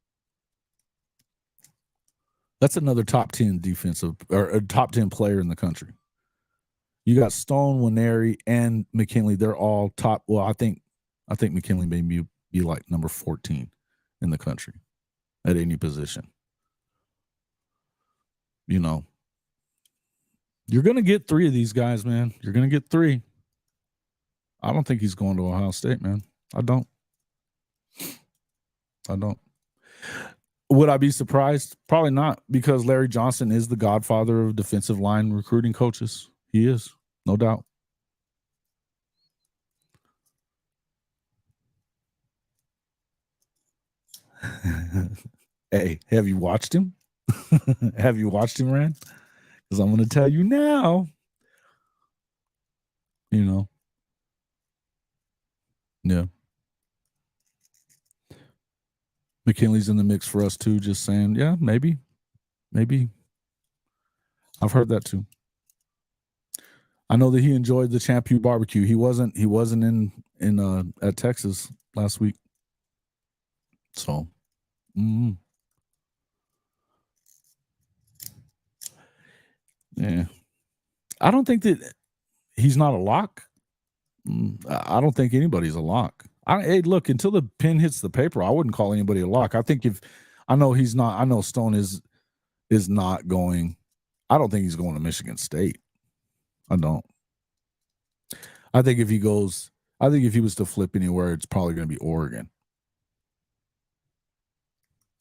That's another top 10 defensive or a top 10 player in the country. You got Stone, Winery, and McKinley. They're all top. Well, I think McKinley may be like number 14 in the country at any position. You're going to get 3 of these guys, man. You're going to get 3. I don't think he's going to Ohio State, man. I don't. Would I be surprised? Probably not, because Larry Johnson is the godfather of defensive line recruiting coaches. He is, no doubt. Hey, have you watched him? Have you watched him, Rand? Because I'm going to tell you now. Yeah. McKinley's in the mix for us too, just saying, yeah, maybe. I've heard that too. I know that he enjoyed the Champ U barbecue. He wasn't in at Texas last week. So, yeah. I don't think that he's not a lock. I don't think anybody's a lock. Hey, look, until the pen hits the paper, I wouldn't call anybody a lock. I think I know Stone is not going. I don't think he's going to Michigan State. I don't. I think if he was to flip anywhere, it's probably going to be Oregon.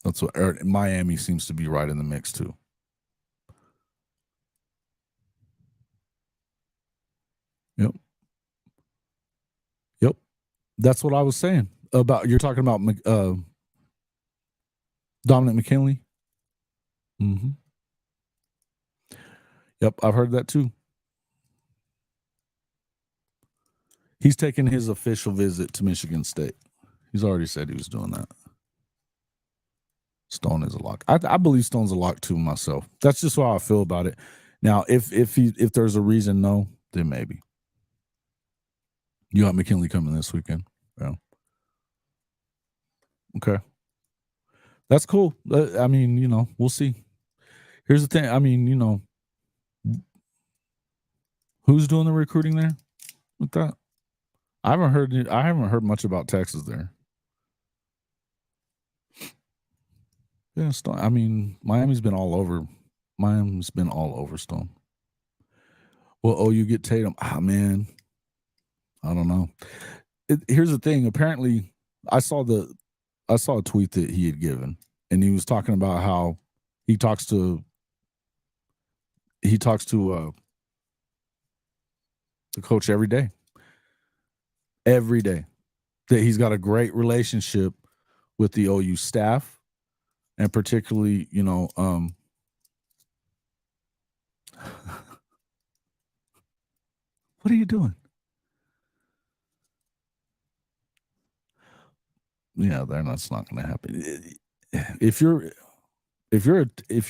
That's what Miami seems to be right in the mix too. Yep. That's what I was saying about. You're talking about Dominic McKinley. Mm-hmm. Yep, I've heard that too. He's taking his official visit to Michigan State. He's already said he was doing that. Stone is a lock. I believe Stone's a lock too myself. That's just how I feel about it. Now, if there's a reason no, then maybe. You got McKinley coming this weekend. Yeah. Okay. That's cool. I mean, we'll see. Here's the thing. I mean, who's doing the recruiting there with that? I haven't heard much about Texas there. Yeah, I mean, Miami's been all over. Stone. Well, you get Tatum. Man, I don't know. Here's the thing. Apparently, I saw a tweet that he had given, and he was talking about how he talks to the coach every day. That he's got a great relationship with the OU staff, and particularly, what are you doing? Yeah, that's not going to happen. If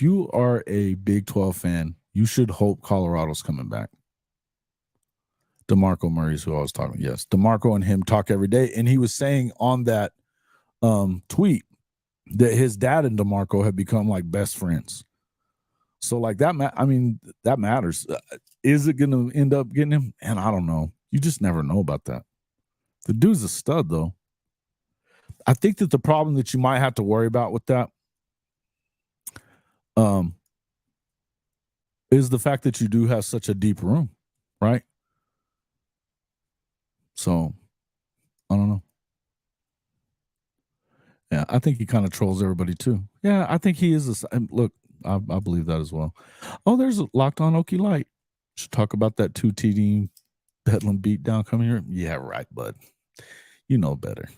you are a Big 12 fan, you should hope Colorado's coming back. DeMarco Murray's who I was talking. Yes, DeMarco and him talk every day, and he was saying on that tweet that his dad and DeMarco have become like best friends. So like that, that matters. Is it going to end up getting him? And I don't know. You just never know about that. The dude's a stud, though. I think that the problem that you might have to worry about with that is the fact that you do have such a deep room, right? So I don't know. Yeah, I think he kind of trolls everybody too. Yeah, I think he is. Look, I believe that as well. Oh, there's a Locked On Okie Light. Should talk about that 2 TD Bedlam beatdown coming here. Yeah, right, bud. You know better.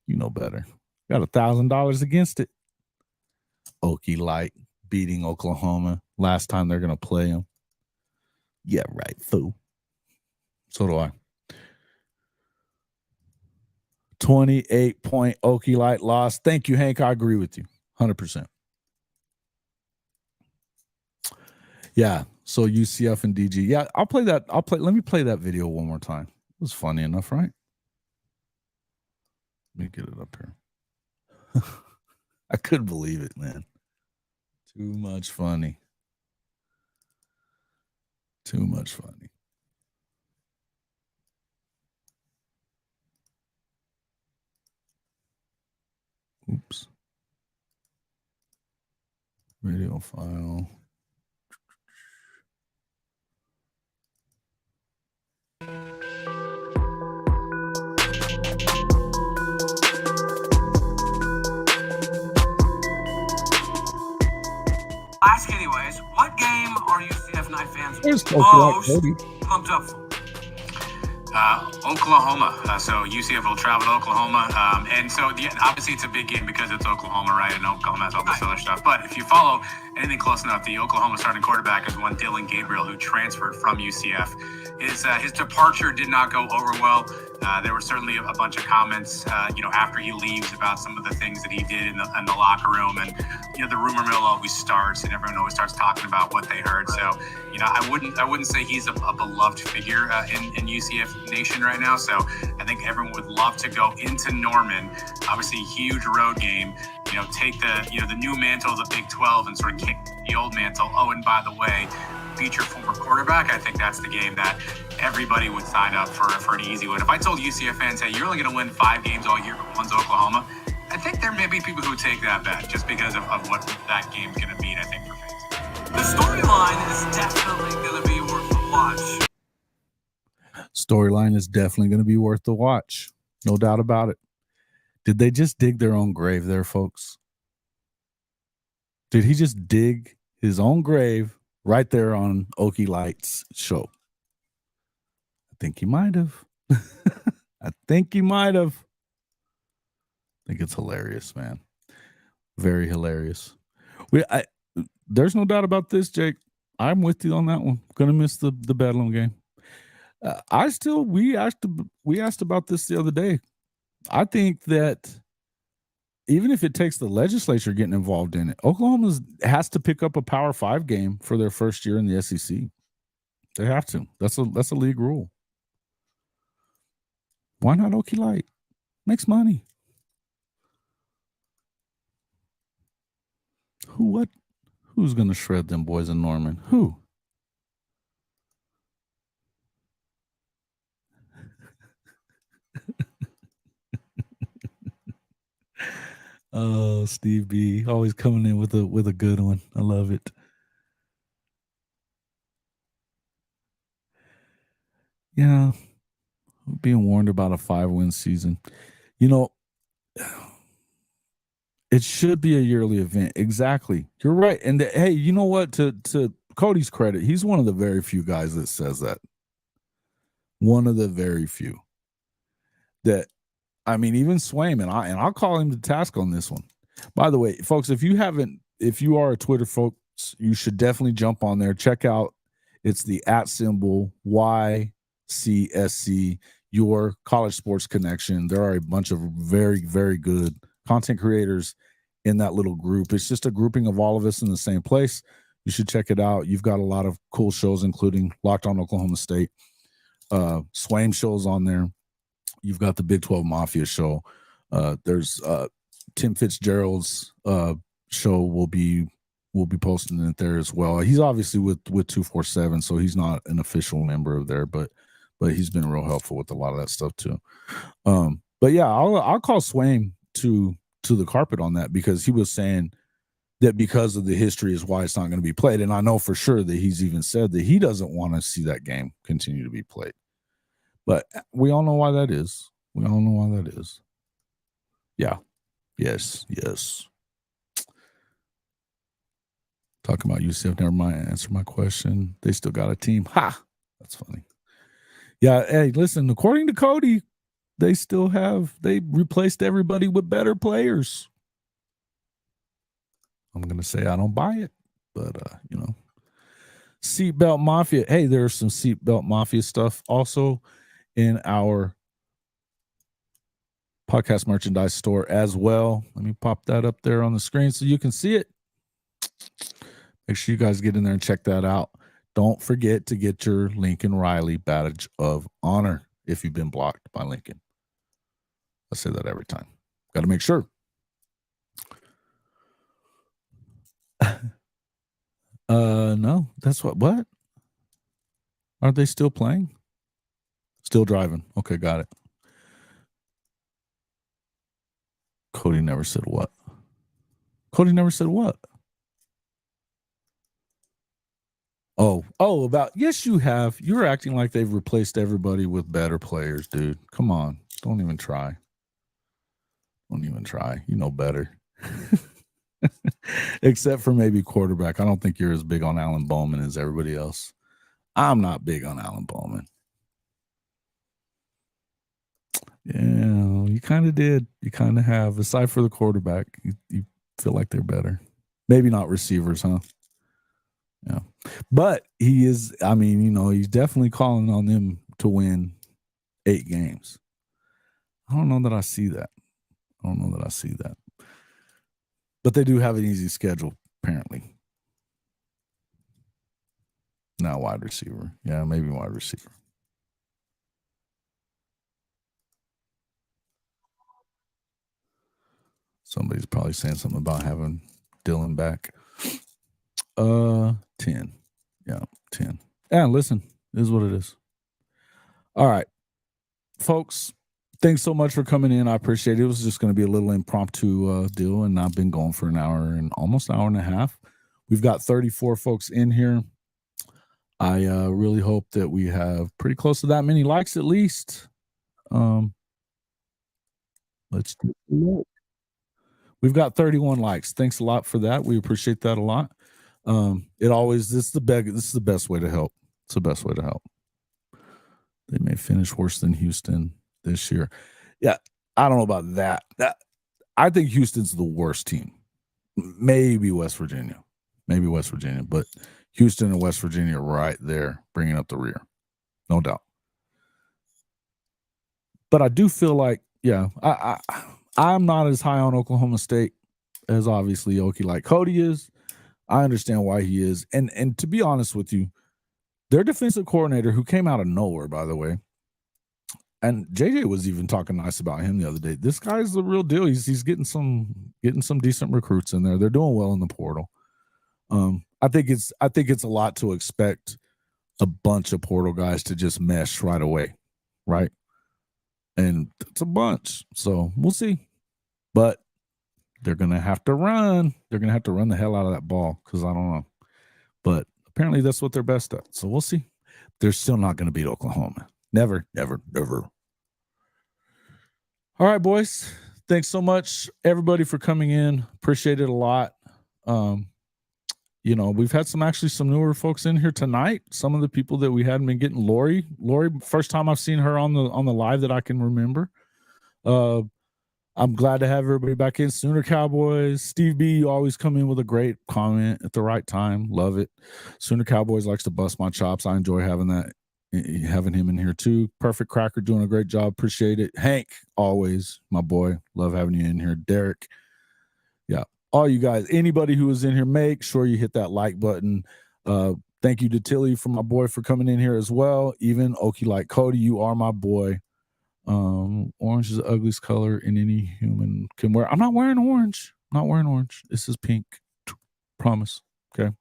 Got $1,000 against it. Okie Light beating Oklahoma last time they're gonna play them. Yeah, right, fool. So do I. 28-point Okie Light loss. Thank you, Hank. I agree with you 100%. Yeah, so UCF and DG. Yeah, I'll play that. Let me play that video one more time. It was funny enough, right? Let me get it up here. I couldn't believe it, man. Too much funny. Oops. Video file. Ask anyways, what game are UCF Knight fans There's most pumped up for? Oklahoma. So UCF will travel to Oklahoma. And so obviously it's a big game because it's Oklahoma, right? And Oklahoma has all this other stuff. But if you follow anything close enough, the Oklahoma starting quarterback is one Dillon Gabriel, who transferred from UCF. His departure did not go over well. There were certainly a bunch of comments, after he leaves about some of the things that he did in the locker room. And, the rumor mill always starts and everyone always starts talking about what they heard. So, I wouldn't say he's a beloved figure in UCF Nation right now. So I think everyone would love to go into Norman, obviously huge road game, take the new mantle of the Big 12 and sort of kick the old mantle. Oh, and by the way, feature former quarterback. I think that's the game that everybody would sign up for an easy win. If I told UCF fans, hey, you're only going to win 5 games all year, but one's Oklahoma, I think there may be people who take that bet just because of what that game's going to mean, I think, for fans. The storyline is definitely going to be worth the watch. Storyline is definitely going to be worth the watch. No doubt about it. Did they just dig their own grave there, folks? Did he just dig his own grave right there on Okie Light's show? I think he might have. I think it's hilarious, man. Very hilarious. There's no doubt about this, Jake. I'm with you on that one. Gonna miss the Bedlam game. We asked about this the other day. I think that even if it takes the legislature getting involved in it, Oklahoma has to pick up a Power 5 game for their first year in the SEC. They have to. That's a league rule. Why not Okie Light? Makes money. Who's going to shred them boys in Norman? Who? Oh, Steve B. Always coming in with a good one. I love it. Yeah. Being warned about a 5-win season. It should be a yearly event. Exactly. You're right. And hey, you know what? To Cody's credit, he's one of the very few guys that says that. One of the very few. That I mean, even Swaim, and I'll call him to task on this one. By the way, folks, if you are a Twitter folks, you should definitely jump on there. Check out, it's the @ YCSC, your college sports connection. There are a bunch of very, very good content creators in that little group. It's just a grouping of all of us in the same place. You should check it out. You've got a lot of cool shows, including Locked On Oklahoma State, Swaim shows on there. You've got the Big 12 Mafia show. There's Tim Fitzgerald's show will be posting it there as well. He's obviously with 247, so he's not an official member of there, but he's been real helpful with a lot of that stuff too. But yeah, I'll call Swaim to the carpet on that, because he was saying that because of the history is why it's not going to be played. And I know for sure that he's even said that he doesn't want to see that game continue to be played. But we all know why that is. We all know why that is. Yeah. Yes. Talking about UCF, never mind. Answer my question. They still got a team. Ha! That's funny. Yeah. Hey, listen, according to Cody, they replaced everybody with better players. I'm going to say I don't buy it, but, Seatbelt Mafia. Hey, there's some Seatbelt Mafia stuff also in our podcast merchandise store as well. Let me pop that up there on the screen so you can see it. Make sure you guys get in there and check that out. Don't forget to get your Lincoln Riley badge of honor if you've been blocked by Lincoln. I say that every time. Got to make sure. No, that's what? Aren't they still playing? Still driving. Okay, got it. Cody never said what? Cody never said what? Oh, about, yes, you have. You're acting like they've replaced everybody with better players, dude. Come on. Don't even try. You know better. Except for maybe quarterback. I don't think you're as big on Alan Bowman as everybody else. I'm not big on Alan Bowman. Yeah, you kind of did. You kind of have. Aside for the quarterback, you feel like they're better. Maybe not receivers, huh? Yeah. But he is, I mean, he's definitely calling on them to win 8 games. I don't know that I see that. But they do have an easy schedule, apparently. Now wide receiver. Yeah, maybe wide receiver. Somebody's probably saying something about having Dillon back. 10. Yeah, 10. Yeah, listen, it is what it is. All right, folks. Thanks so much for coming in. I appreciate it. It was just going to be a little impromptu deal, and I've been going for an hour and almost an hour and a half. We've got 34 folks in here. I really hope that we have pretty close to that many likes at least. Let's take a look. We've got 31 likes. Thanks a lot for that. We appreciate that a lot. This is the best way to help. It's the best way to help. They may finish worse than Houston this year. Yeah, I don't know about that. I think Houston's the worst team. Maybe West Virginia, but Houston and West Virginia are right there, bringing up the rear, no doubt. But I do feel like, yeah, I'm not as high on Oklahoma State as obviously Okie like Cody is. I understand why he is, and to be honest with you, their defensive coordinator, who came out of nowhere, by the way. And JJ was even talking nice about him the other day. This guy's the real deal. He's getting some decent recruits in there. They're doing well in the portal. I think it's a lot to expect a bunch of portal guys to just mesh right away, right? And it's a bunch. So we'll see. But they're gonna have to run. They're gonna have to run the hell out of that ball, because I don't know. But apparently that's what they're best at. So we'll see. They're still not gonna beat Oklahoma. Never, never, never. All right, boys. Thanks so much, everybody, for coming in. Appreciate it a lot. We've had some newer folks in here tonight. Some of the people that we hadn't been getting. Lori, first time I've seen her on the live that I can remember. I'm glad to have everybody back in. Sooner Cowboys. Steve B, you always come in with a great comment at the right time. Love it. Sooner Cowboys likes to bust my chops. I enjoy having him in here too. Perfect Cracker doing a great job. Appreciate it. Hank, always my boy. Love having you in here. Derek. Yeah. All you guys, anybody who is in here, make sure you hit that like button. Thank you to Tilly for my boy for coming in here as well. Even Okie like Cody, you are my boy. Orange is the ugliest color in any human can wear. I'm not wearing orange. I'm not wearing orange. This is pink. Promise. Okay.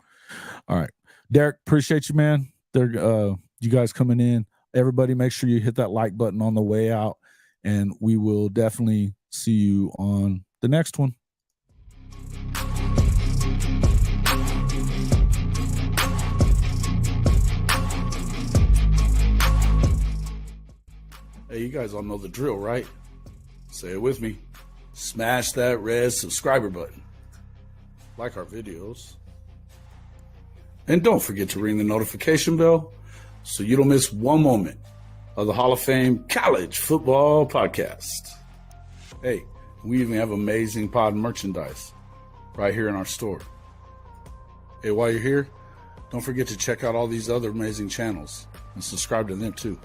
All right. Derek, appreciate you, man. You guys coming in. Everybody, make sure you hit that like button on the way out, and we will definitely see you on the next one. Hey, you guys all know the drill, right? Say it with me. Smash that red subscriber button. Like our videos. And don't forget to ring the notification bell so you don't miss one moment of the Hall of Fame College Football Podcast. Hey, we even have amazing pod merchandise right here in our store. Hey, while you're here, don't forget to check out all these other amazing channels and subscribe to them too.